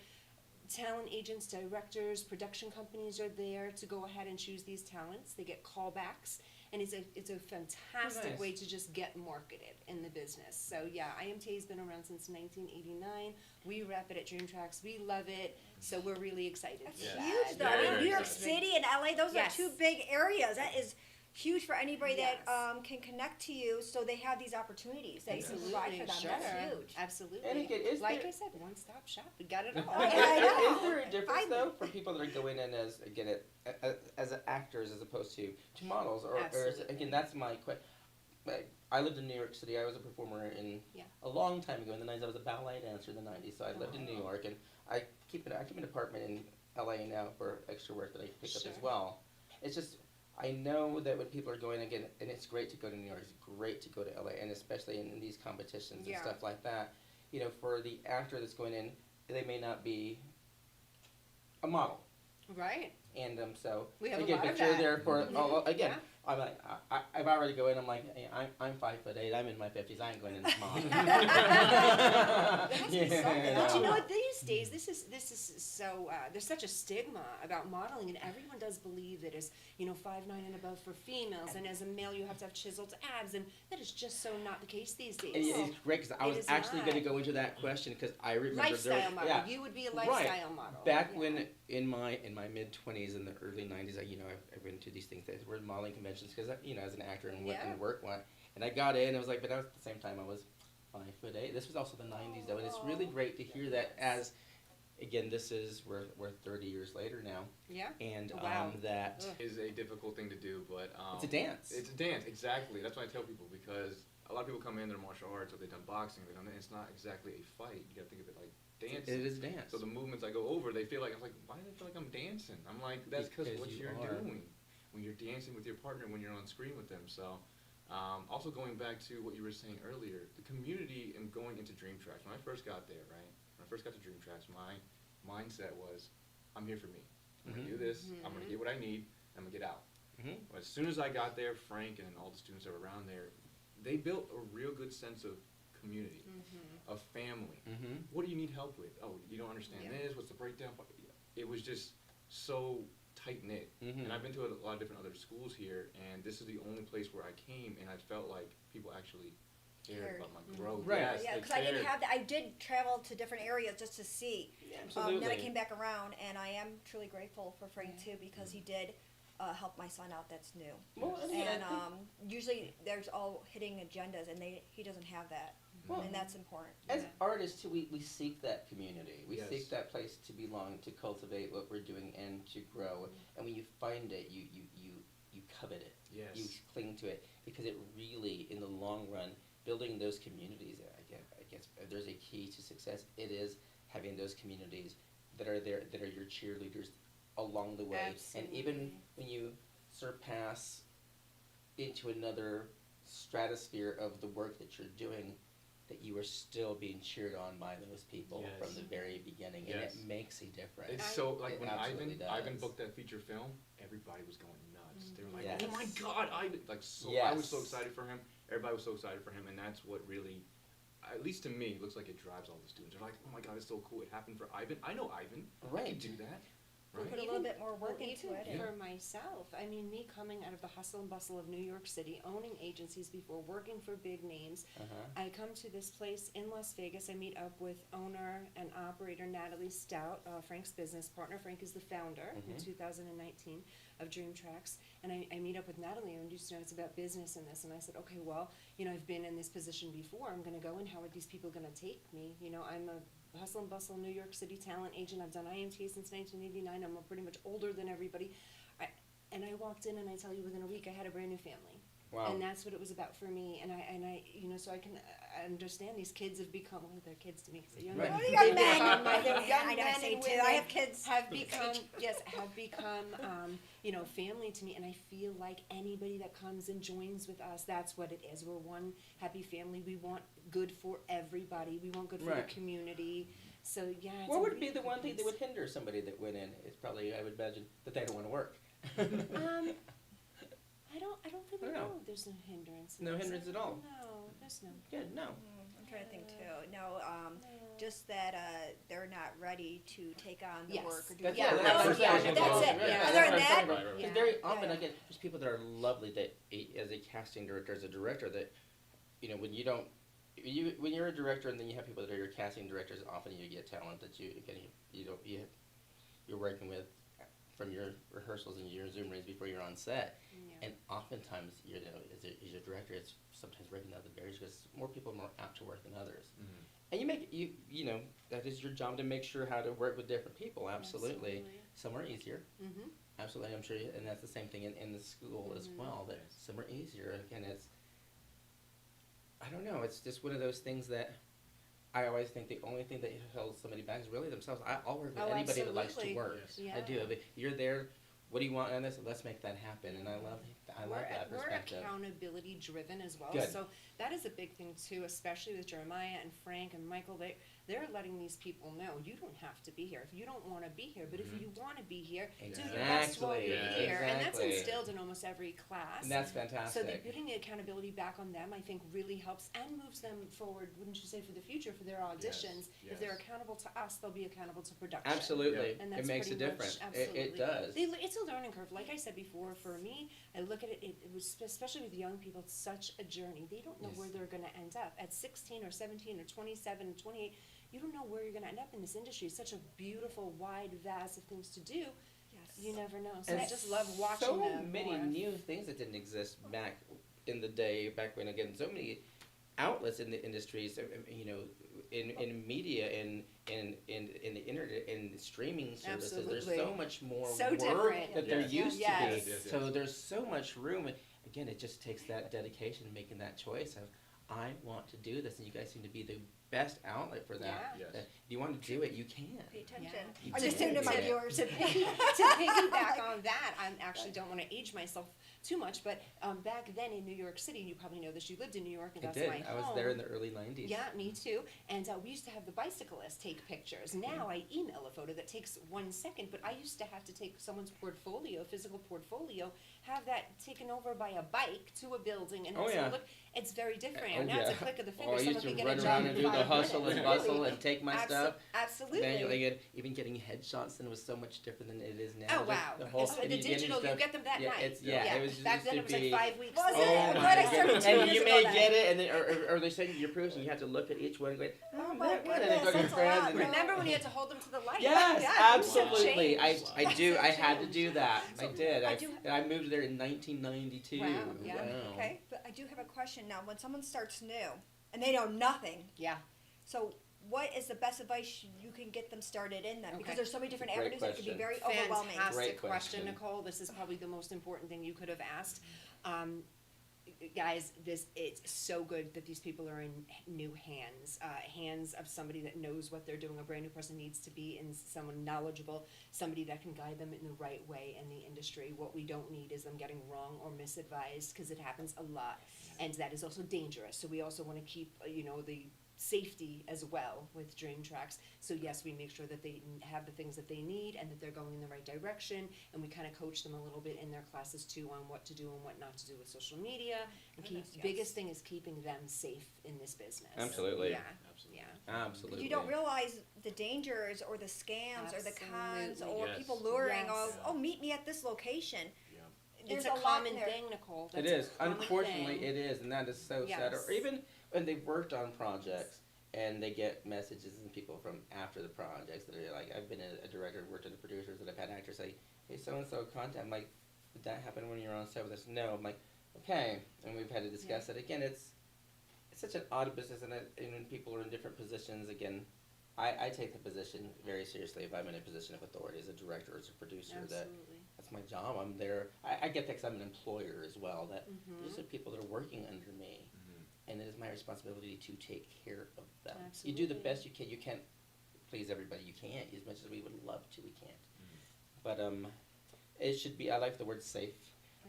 Talent agents, directors, production companies are there to go ahead and choose these talents. They get callbacks. And it's a fantastic nice. way to just get marketed in the business. So yeah, IMTA has been around since 1989. We rep it at Dream Tracks. We love it. So we're really excited. That's for huge, though. that. I mean, Very New York exciting. City and LA, those Yes. are two big areas. That is huge for anybody Yes. that can connect to you, so they have these opportunities that you can provide for them. Sure. That's huge. Absolutely. And again, is like there- I said, one-stop shop. We got it all. Oh, yeah, I know. Is there a difference I- though for people that are going in as as actors as opposed to models, or is, Absolutely. again that's my question. I lived in New York City. I was a performer in Yeah. a long time ago in the 90s. I was a ballet dancer in the 90s, so I lived in New York, and I keep an apartment in LA now for extra work that I pick up Sure. as well. It's just I know that when people are going again, and it's great to go to New York. It's great to go to LA, and especially in these competitions Yeah. and stuff like that. For the actor that's going in, they may not be a model. Right. And so We have a again, lot but of you're that. there for again. Yeah. I'm like I've already go in. I'm like hey, I'm 5'8". I'm in my 50s. I ain't going in small. There has to be something. Yeah. But you know what? These days, this is so. There's such a stigma about modeling, and everyone does believe that is 5'9" and above for females, and as a male you have to have chiseled abs, and that is just so not the case these days. And it's great because I It was is actually not. going to go into that question because I remember Lifestyle model. Yeah, You would be a right. lifestyle model. Back Yeah. when in my mid 20s in the early 90s, I went to these things that were modeling conventions because as an actor and went Yeah. and work one, and I got in. I was like, but at the same time I was 5'8". This was also the 90s though, and it's really great to hear that as. Again, we're 30 years later now, Yeah. and Wow. that Ugh. Is a difficult thing to do, but it's a dance. It's a dance, exactly. That's what I tell people, because a lot of people come in, they're martial arts, or they've done boxing, it's not exactly a fight. You gotta think of it like dancing. It is dance. So the movements I go over, they feel like, I'm like, why do they feel like I'm dancing? I'm like, that's because Because what you you're are. doing when you're dancing with your partner, when you're on screen with them. So, also going back to what you were saying earlier, the community and going into Dream Tracks. When I first got there, right? When I first got to Dream Tracks, my mindset was, I'm here for me. I'm gonna do this. I'm gonna get what I need. I'm gonna get out. Mhm. But as soon as I got there, Frank and all the students that were around there, they built a real good sense of community, of family. Mhm. What do you need help with? Oh, you don't understand Yeah. this. What's the breakdown? It was just so tight knit. Mhm. And I've been to a lot of different other schools here, and this is the only place where I came and I felt like people actually cared about my growth. Right. Yes, Yeah, they because I didn't cared. have that. I did travel to different areas just to see. Absolutely. Then I came back around, and I am truly grateful for Frank too, because he did help my son out. That's new. Well, I mean, I And think- usually there's all hitting agendas, and he doesn't have that, Well, and that's important. As artists too, we seek that community. We Yes. seek that place to belong, to cultivate what we're doing, and to grow. And when you find it, you covet it. Yes. You cling to it, because it really, in the long run, building those communities. I guess if there's a key to success, it is having those communities that are there, that are your cheerleaders along the way. And even Absolutely. when you surpass into another stratosphere of the work that you're doing, that you are still being cheered on by those people Yes. from the very beginning, Yes. and it makes a difference. It's so, like, It when absolutely Ivan does. booked that feature film, everybody was going nuts. They were like, Yes. oh my God, Ivan! Like, so, I was so excited for him. Everybody was so excited for him, and that's what really, at least to me, looks like it drives all the students. They're like, oh my God, it's so cool. It happened for Ivan. I know Ivan. I Right. can do that. We'll Right? put a little bit more work Well, into even it. for myself, I mean, me coming out of the hustle and bustle of New York City, owning agencies before, working for big names, Uh-huh. I come to this place in Las Vegas. I meet up with owner and operator Natalie Stout, Frank's business partner. Frank is the founder in 2019 of Dream Tracks, and I meet up with Natalie and just, it's about business and this. And I said, okay, well, I've been in this position before. I'm going to go, and how are these people going to take me? I'm a hustle and bustle New York City talent agent. I've done IMT since 1989. I'm pretty much older than everybody. And I walked in, and I tell you, within a week, I had a brand new family. Wow. And that's what it was about for me. And I so I can understand these kids have become, well, they're kids to me, because they're young Right. men. Well, you got They've men. become they're young I know, I men say and too. women I have kids. have become, family to me. And I feel like anybody that comes and joins with us, that's what it is. We're one happy family. We want good for everybody. We want good for Right. the community. So yeah. it's What a would be really the good one thing that place. would hinder somebody that went in? It's probably, I would imagine, that they don't want to work. I don't really I don't know. know. There's no hindrance. No hindrance at all. No, there's no. Good, no. I'm trying to think too. No, just that they're not ready to take on the Yes. work or do That's the it. work. That's Oh, what yeah, I'm saying. that's it. Yeah, Other that's than what I'm that, saying. Right. Because very often, yeah. again, there's people that are lovely that, as a casting director, as a director, that, when you don't, when you're a director and then you have people that are your casting directors, often you get talent that you're working with from your rehearsals and your Zoom rings before you're on set. Yeah. And oftentimes, as a director, it's sometimes breaking down the barriers because more people are more apt to work than others. Mhm. And that is your job to make sure how to work with different people. Absolutely. Some are easier. Mm-hmm. Absolutely, I'm sure, and that's the same thing in the school as well. That some are easier. Again, I don't know. It's just one of those things that I always think the only thing that holds somebody back is really themselves. I'll work with Oh, anybody that likes to absolutely. work. Yes. I do. If you're there, what do you want on this? Let's make that happen. And I love that We're perspective. accountability driven as well. Good. So that is a big thing too, especially with Jeremiah and Frank and Michael. They're letting these people know you don't have to be here if you don't want to be here. But if you want to be here, do your best while you're Exactly. here. And that's Exactly. instilled in almost every class. And that's So fantastic. putting the accountability back on them, I think, really helps and moves them forward, wouldn't you say, for the future, for their auditions. If they're yes. accountable to us, they'll be accountable to production. Absolutely. And It that's makes a pretty much- difference. absolutely. It does. It's a learning curve. Like I said before, for me, I look at it, it was, especially with young people, it's such a journey. They don't know Yes. where they're going to end up. At 16 or 17 or 27 and 28, you don't know where you're going to end up in this industry. It's such a beautiful, wide, vast of things to do. Yes. You never know. So And I just love watching so them. many morph. new things that didn't exist back in the day, back when, again, so many outlets in the industries, in media, in the internet, in streaming services. There's Absolutely. so much more So work different. that there Yes. used Yes. to be. Yes, So yes. there's so much room. Again, it just takes that dedication, making that choice of, I want to do this, and you guys seem to be the best outlet for that. Yeah. Yes. If you want to do it, you can. Pay attention. You I'm just tuning to my can. viewers. To piggyback on that, I actually don't want to age myself too much, but back then in New York City, you probably know this, you lived in New York, and I that's did. my home. I was there in the early 90s. Yeah, me too. And we used to have the bicyclists take pictures. Now I email a photo that takes 1 second, but I used to have to take someone's portfolio, physical portfolio, have that taken over by a bike to a building, and Oh, so yeah. look, it's very different. Oh, now it's a yeah. click of the Oh, finger. I used Someone to can get run a around job and in do 5 the hustle and bustle and take my stuff. Absolutely. Manually, and even getting headshots then was so much different than it is now. Oh Just wow! The whole It's the digital, you get them that yeah, night. It was just Back then it was like 5 weeks. Was later. it? Oh I'm my glad I started goodness. 2 And years you ago may then. get it, and then, or they send you your proofs, and you have to look at each one and go, Oh my that one, and then goodness, go to your that's a friends. lot. And Remember when you had to hold them to the light? yes, Yeah, things have absolutely. changed. I had to do that. I did. I do- I moved there in 1992. Wow, yeah. Okay, but I do have a question now. When someone starts new and they know nothing, Yeah. so what is the best advice you can get them started in then? Because Okay. there's so many different Great avenues that it can be question. very overwhelming. Fantastic Great question, question. Nicole. This is probably the most important thing you could have asked. Guys, it's so good that these people are in new hands, hands of somebody that knows what they're doing. A brand new person needs to be in someone knowledgeable, somebody that can guide them in the right way in the industry. What we don't need is them getting wrong or misadvised, because it happens a lot, and that is also dangerous. So we also want to keep, the safety as well with Dream Tracks. So yes, we make sure that they have the things that they need and that they're going in the right direction, and we kind of coach them a little bit in their classes too on what to do and what not to do with social media. And biggest thing is keeping them safe in this business. Absolutely. Yeah. Absolutely. Yeah. Absolutely. You don't realize the dangers or the scams or the cons Absolutely. or Yes. people luring. Yes. Oh, meet me at this location. It's There's a lot common in there. thing, Nicole. It That's a is. common Unfortunately, thing. it is, and that is so sad. Or Yes. even when they've worked on projects and they get messages and people from after the projects that are like, I've been a director, worked with the producers, that I've had actors say, hey, so and so contact. I'm like, did that happen when you were on set with us? No. I'm like, okay, and we've had to discuss it again. It's such an odd business, and when people are in different positions, again, I take the position very seriously if I'm in a position of authority as a director, as a producer. Absolutely. That's my job. I'm there. I get that because I'm an employer as well. That Mhm. these are people that are working under me, and it is my responsibility to take care of them. Absolutely. You do the best you can. You can't please everybody. You can't as much as we would love to. We can't. But it should be. I like the word safe.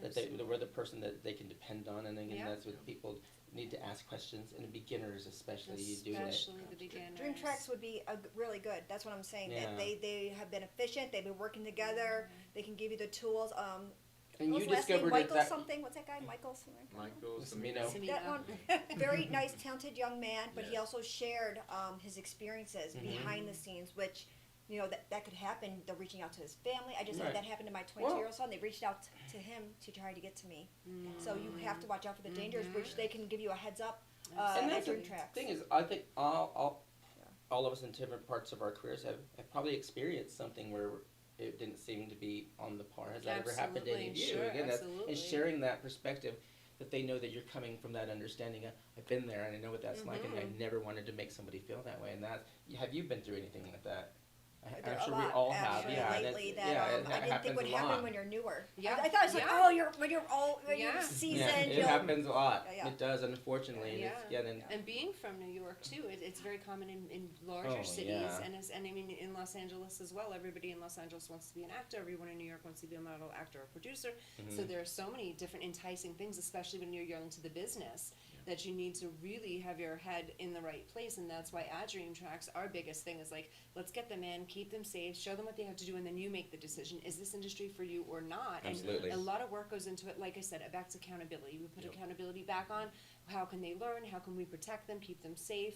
That we're the person that they can depend on, and again, Yeah. that's what people need to ask questions, and beginners especially. You do it. Especially the beginners. Dream Tracks would be really good. That's what I'm saying. Yeah. That they have been efficient. They've been working together. They can give you the tools. And What you was his last name? discovered it Michael that. something. What's that guy? Michael something. Michael Samino. Samino. That one, very nice, talented young man, but he Yes. also shared his experiences behind the scenes, which, that could happen. They're reaching out to his family. I just Right. had that happen to my 22-year-old son. They reached out to him to try to get to me. So you have to watch out for the dangers, which they can give you a heads up And at that's the Dream Tracks. thing is, I think all of us in different parts of our careers have probably experienced something where it didn't seem to be on the par. Has that ever happened to any of you? Absolutely, sure, Again, absolutely. and sharing that perspective, that they know that you're coming from that understanding. I've been there, and I know what that's like, and I never wanted to make somebody feel that way. And have you been through anything like that? I'm sure we all have. Actually, Yeah, lately it I didn't happens think would a happen lot. when you're newer. Yeah. I thought it was like, Yeah. when you're Yeah. seasoned. Yeah, it you'll- happens a lot. Yeah. It does, unfortunately. And Yeah. it's, then And being from New York too, it's very common in larger Oh, cities, yeah. and I mean in Los Angeles as well. Everybody in Los Angeles wants to be an actor. Everyone in New York wants to be a model, actor, or producer. So there are so many different enticing things, especially when you're young to the business, that you need to really have your head in the right place. And that's why at Dream Tracks, our biggest thing is like, let's get them in, keep them safe, show them what they have to do, and then you make the decision: is this industry for you or not? Absolutely. And a lot of work goes into it. Like I said, back to accountability. We put accountability back on. How can they learn? How can we protect them, keep them safe,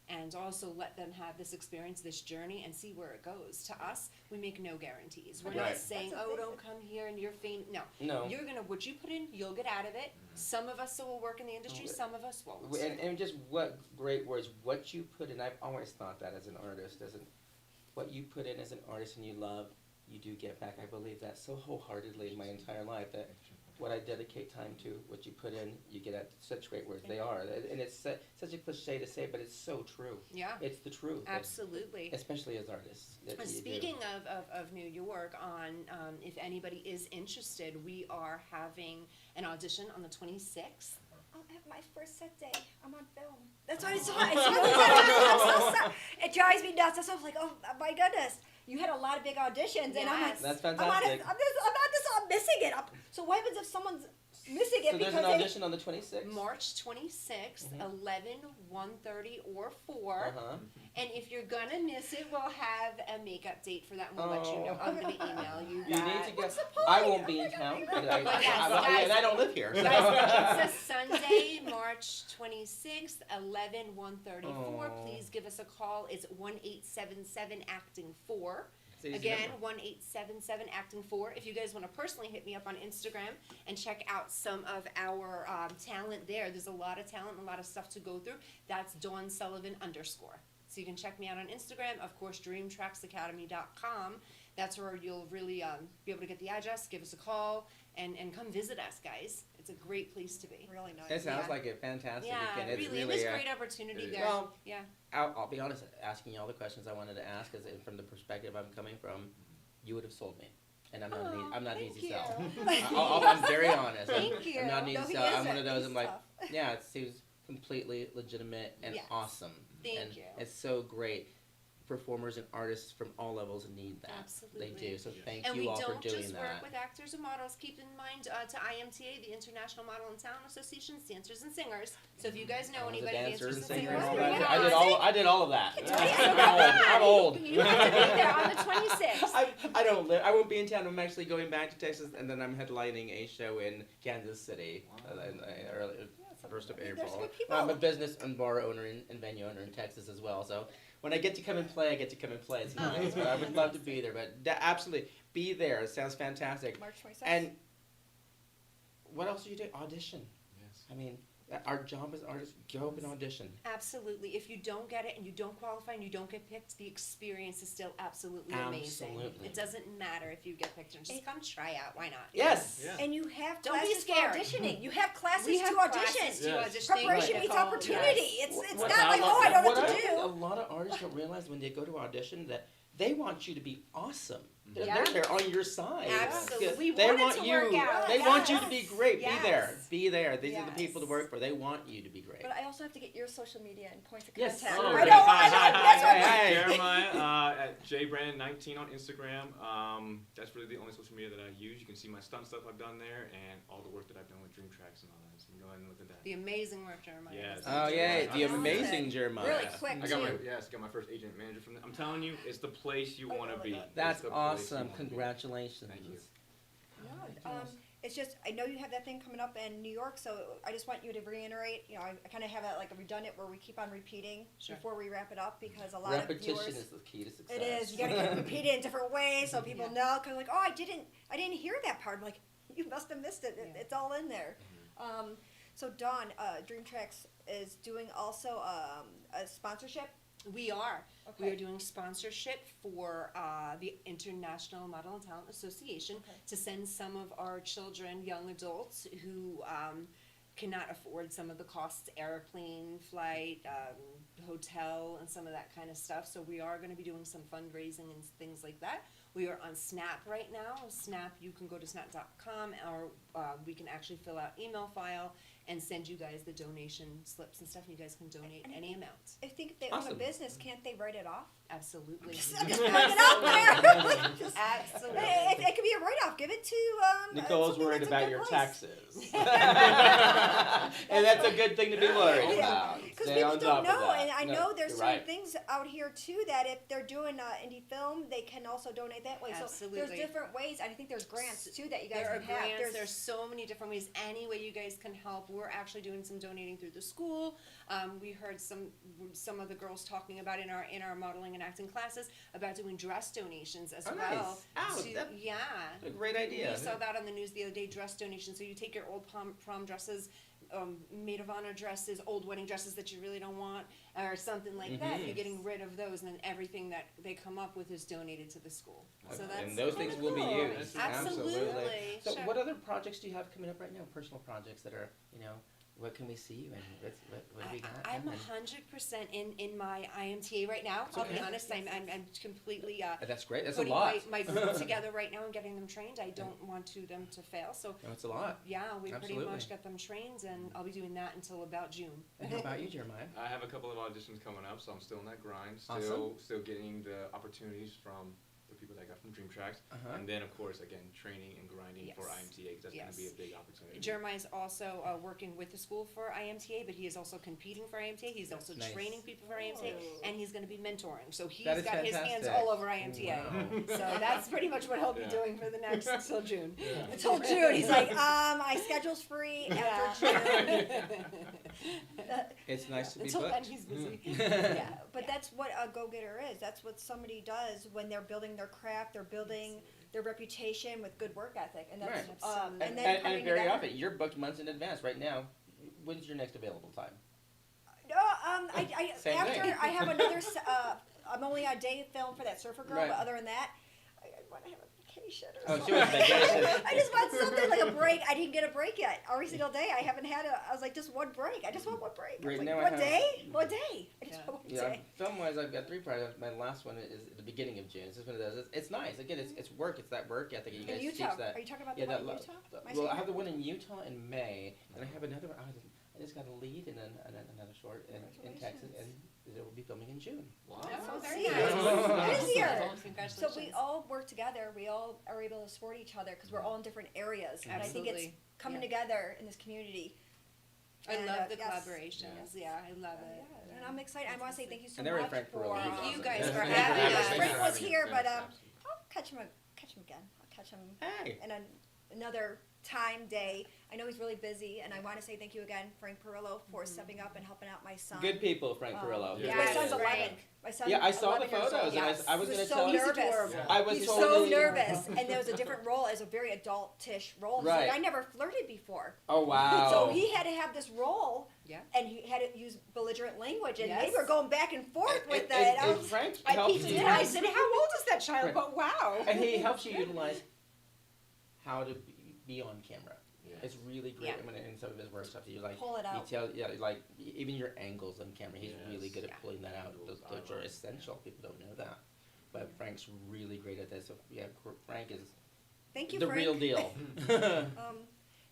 and also let them have this experience, this journey, and see where it goes? To us, we make no guarantees. We're Right. not saying, That's a oh, big don't come here and you're faint. No. No. You're going to, what you put in, you'll get out of it. Some of us will work in the industry, some of us won't. And just what great words, what you put in. I've always thought that as an artist, what you put in as an artist and you love, you do get back. I believe that so wholeheartedly in my entire life, that what I dedicate time to, what you put in, you get at. Such great words they are. And it's such a cliche to say, but it's so true. Yeah. It's the truth. Absolutely. Especially as artists. that you do. Speaking of New York, if anybody is interested, we are having an audition on the 26th. I'll have my first set day. I'm on film. That's what I saw. I'm so sorry. It drives me nuts. I was like, oh my goodness. You had a lot of big auditions, and I'm like, Yes. That's I'm fantastic. missing it. So what happens if someone's missing it So there's because an audition on the 26th? March 26th, Mhm. 11, 1:30, or 4. Uh-huh. And if you're gonna miss it, we'll have a makeup date for that, and we'll let you know. I'm gonna email you You that. need to What's get. the point? I won't be in town. But yes, And I don't live here. So. Guys, it's a Sunday, March 26th, 11, 1:34. Oh. Please give us a call. It's 1877 Acting 4. It's an easy Again, number. 1877 Acting 4. If you guys want to personally hit me up on Instagram and check out some of our talent there's a lot of talent and a lot of stuff to go through. That's Dawn Sullivan _. So you can check me out on Instagram. Of course, DreamTracksAcademy.com. That's where you'll really be able to get the address, give us a call, and come visit us, guys. It's a great place to be. Really nice. It sounds Yeah. like a fantastic Yeah, weekend. It's really, and there's great opportunity there. Well, Yeah. I'll be honest, asking you all the questions I wanted to ask is from the perspective I'm coming from, you would have sold me. And I'm not, I'm not an thank easy you. sell. I'm very honest. Thank you. I'm not an No, easy he sell. I'm one isn't. of those, He's I'm like, tough. yeah, it seems completely legitimate and Yes. awesome. Thank and you. It's so great. Performers and artists from all levels need that. Absolutely. They do. So thank And you we all for don't doing just that. work with actors and models. Keep in mind to IMTA, the International Model and Talent Association's dancers and singers. So if you guys know I was a anybody dancer dancers and and singer. singers, Yeah. I did all of that. You can do it. I'm old. You have to be there on the 26th. I don't live. I won't be in town. I'm actually going back to Texas, and then I'm headlining a show in Kansas City, first of There's April. good people. I'm a business and bar owner and venue owner in Texas as well. So when I get to come and play, I get to come and play. It's nice. But I would love to be there. But absolutely, be there. It sounds fantastic. March 26th. And what else do you do? Audition. Yes. I mean, our job as artists, go up and audition. Absolutely. If you don't get it and you don't qualify and you don't get picked, the experience is still absolutely amazing. Absolutely. It doesn't matter if you get picked. Just come try out. Why not? Yes. Yeah. And you have Don't be classes for scared. auditioning. You have classes We have to audition. classes to Yes. audition. Preparation Right, meets Nicole. opportunity. Yes. It's What not like, oh, I don't know what to think a do. lot of artists don't realize when they go to audition that they want you to be awesome. They're, Yeah. they're on your side. Absolutely. We They want it want to you. work out. They want you to be great. Yes. Be there. Be there. These are the people to Yes. work for. They want you to be great. But I also have to get your social media and points of Yes. contact. Oh, I okay. know. That's what Hey. Jeremiah at jbrennan19 on Instagram. That's really the only social media that I use. You can see my stunt stuff I've done there and all the work that I've done with Dream Tracks and all that. So you can go ahead and look at that. The amazing work, Jeremiah. Yes. Oh yeah, the Awesome. amazing Jeremiah. Really quick, I got my too. got my first agent manager from there. I'm telling you, it's the place you want to be. It's That's the place you awesome. wanna be. Congratulations. Thank you. It's just, I know you have that thing coming up in New York, so I just want you to reiterate, you know, I kind of have it like a redundant where we keep on repeating Sure. before we wrap it up because a lot Repetition of viewers. is the key to success. It is. You gotta get it repeated in different ways so people know. Cause like, oh, I didn't hear that part. I'm like, you must have missed it. It's all in there. So Dawn, Dream Tracks is doing also a sponsorship. We are. We Okay. are doing sponsorship for the International Model and Talent Association to send some of our children, young adults who cannot afford some of the costs, airplane, flight, hotel, and some of that kind of stuff. So we are going to be doing some fundraising and things like that. We are on Snap right now. Snap, you can go to snap.com or we can actually fill out email file and send you guys the donation slips and stuff. And you guys can donate any amount. I think if they own a Awesome. business, can't they write it off? Absolutely. I'm just throwing it out there. Just- Absolutely. Hey, it could be a write-off. Give it to Nicole's something worried that's a about good your place. taxes. And that's a good thing to be worried about. Because Stay people on don't top of know, that. and I No, know there's you're certain right. things out here too that if they're doing indie film, they can also donate that way. So Absolutely. there's different ways. I think there's grants too that you guys There are can have. grants, there's so many different ways, any way you guys can help. We're actually doing some donating through the school. We heard some of the girls talking about in our modeling and acting classes about doing dress donations as Oh, well. nice. Oh, that's yeah. a great idea. We saw that on the news the other day, dress donations. So you take your old prom dresses, maid of honor dresses, old wedding dresses that you really don't want, or something like that. Mhm. You're getting rid of those, and then everything that they come up with is donated to the school. So that's and those things will be cool. used. Absolutely. So Sure. what other projects do you have coming up right now? Personal projects that are, what can we see you in? What do we got? I'm coming? 100% in my IMTA right now. I'll be okay. honest. I'm completely That's great. That's a putting lot. my group together right now and getting them trained. I don't want them to fail. So No, it's a lot. yeah, we Absolutely. pretty much got them trained, and I'll be doing that until about June. And how about you, Jeremiah? I have a couple of auditions coming up, so I'm still in that grind. Awesome. Still getting the opportunities from the people that I got from Dream Tracks, Uh-huh. and then of course again training and grinding for Yes. IMTA because that's Yes. going to be a big opportunity. Jeremiah's also working with the school for IMTA, but he is also competing for IMTA. He's also Nice. training people for IMTA, and he's going to be mentoring. So he's That is got his hands fantastic. all over IMTA. Wow. So that's pretty much what he'll be Yeah. doing for the next till June. Until June, he's like, my schedule's free after June. It's nice to be Until then, booked. he's busy. Yeah, but that's what a go-getter is. That's what somebody does when they're building their craft, they're building their reputation with good work ethic, and that's Right. and then coming and very together. often, you're booked months in advance. Right now, when's your next available time? No, I Same after thing. I have another. I'm only on day film for that Surfer Girl, Right. but other than that, I want to have a vacation or Oh, something. she wants vacation. I just want something like a break. I didn't get a break yet. Every single day, I haven't had a. I was like, just one break. I just want one break. I was Right like, now I one have- day? One day. I just want one Yeah, day. film-wise, I've got 3 projects. My last one is at the beginning of June. This is one of those. It's nice. Again, it's work. It's that work ethic. You In guys Utah. teach that. Are you talking about Yeah, the that one in lo- Utah? Am I Well, I saying have the one in Utah in May, and I have another one. I just got a lead and then another short in Texas, and it will be filming in June. Wow. Oh, very See, nice. it is here. So Congratulations. we all work together. We all are able to support each other because we're all in different areas. And I think it's Absolutely. coming Yeah. together in this community. I And, love the yes. collaborations. Yeah, I love it. Yeah, and I'm excited. I want to say thank you so And they're in much Frankfurt. for. Thank you guys Yeah. for Yeah. having Yeah. us. Frank Yeah. was here, but Yeah. I'll catch him again. I'll catch him Hey. in another time day. I know he's really busy, and I want to say thank you again, Frank Perillo, for stepping up and helping out my son. Good people, Frank Perillo. Yeah. My Yes, son's 11. Frank. My son's Yeah, I saw the 11 years old. photos, and Yes. I was He gonna so tell you- nervous. Yeah. I was He's totally so nervous, and there was a different role as a very adult-ish role. He's Right. like, I never flirted before. Oh wow. So he had to have this role, Yeah. and he had to use belligerent language, and Yes. they were going back and forth with And- that. and Frank I helps peeked you. in. I said, "How old is that child?" Right. But wow. And he helps you utilize how to be on camera. Yeah. It's really great Yeah. when in some of his work stuff. You like Pull it out. detail, yeah, like even your angles on camera. He's really Yes. good at Yeah. pulling that out. Angles, Those are eyelines. essential. People don't know that, but Frank's really great at this. So yeah, Frank is Thank you, the Frank. real deal.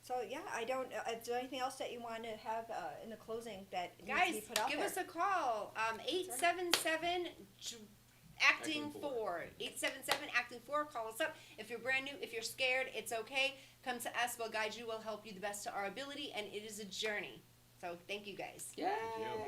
So yeah, I don't. Is there anything else that you want to have in the closing that needs to Guys, be put out give there? us a call. 877 Acting Acting 4. 877 Acting 4. Call us up. If you're brand new, if you're scared, it's okay. Come to us. We'll guide you. We'll help you the best to our ability, and it is a journey. So thank you guys. Yay!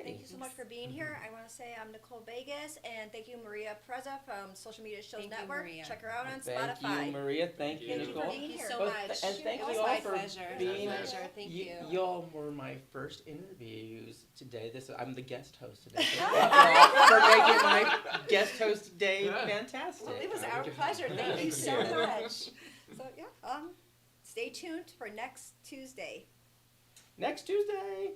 Thank you so much for being here. I want to say I'm Nicole Vegas, and thank you, Maria Preza from Social Media Shows Thank you, Network. Maria. Check her out on Thank Spotify. you, Maria. Thank you, Thank you for Nicole. being Thank you here. so Both- much. and thank It was you all my for pleasure. being- My pleasure. Thank you. Y'all were my first interviews today. I'm the guest host today. So thank you all for making my guest host day Yeah. fantastic. Well, it was our Okay. pleasure. Thank you so Yeah. much. So yeah, stay tuned for next Tuesday. Next Tuesday.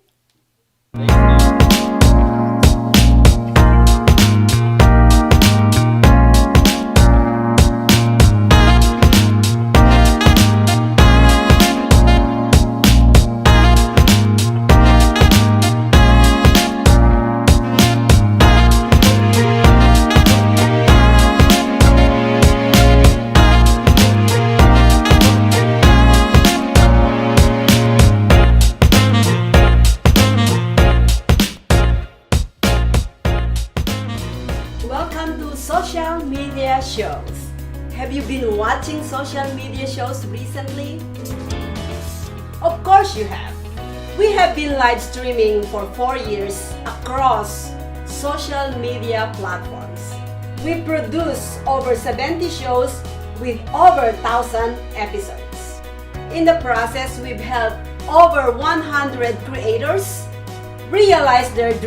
Welcome to Social Media Shows. Have you been watching social media shows recently? Of course you have. We have been live streaming for 4 years across social media platforms. We produce over 70 shows with over 1,000 episodes. In the process, we've helped over 100 creators realize their dreams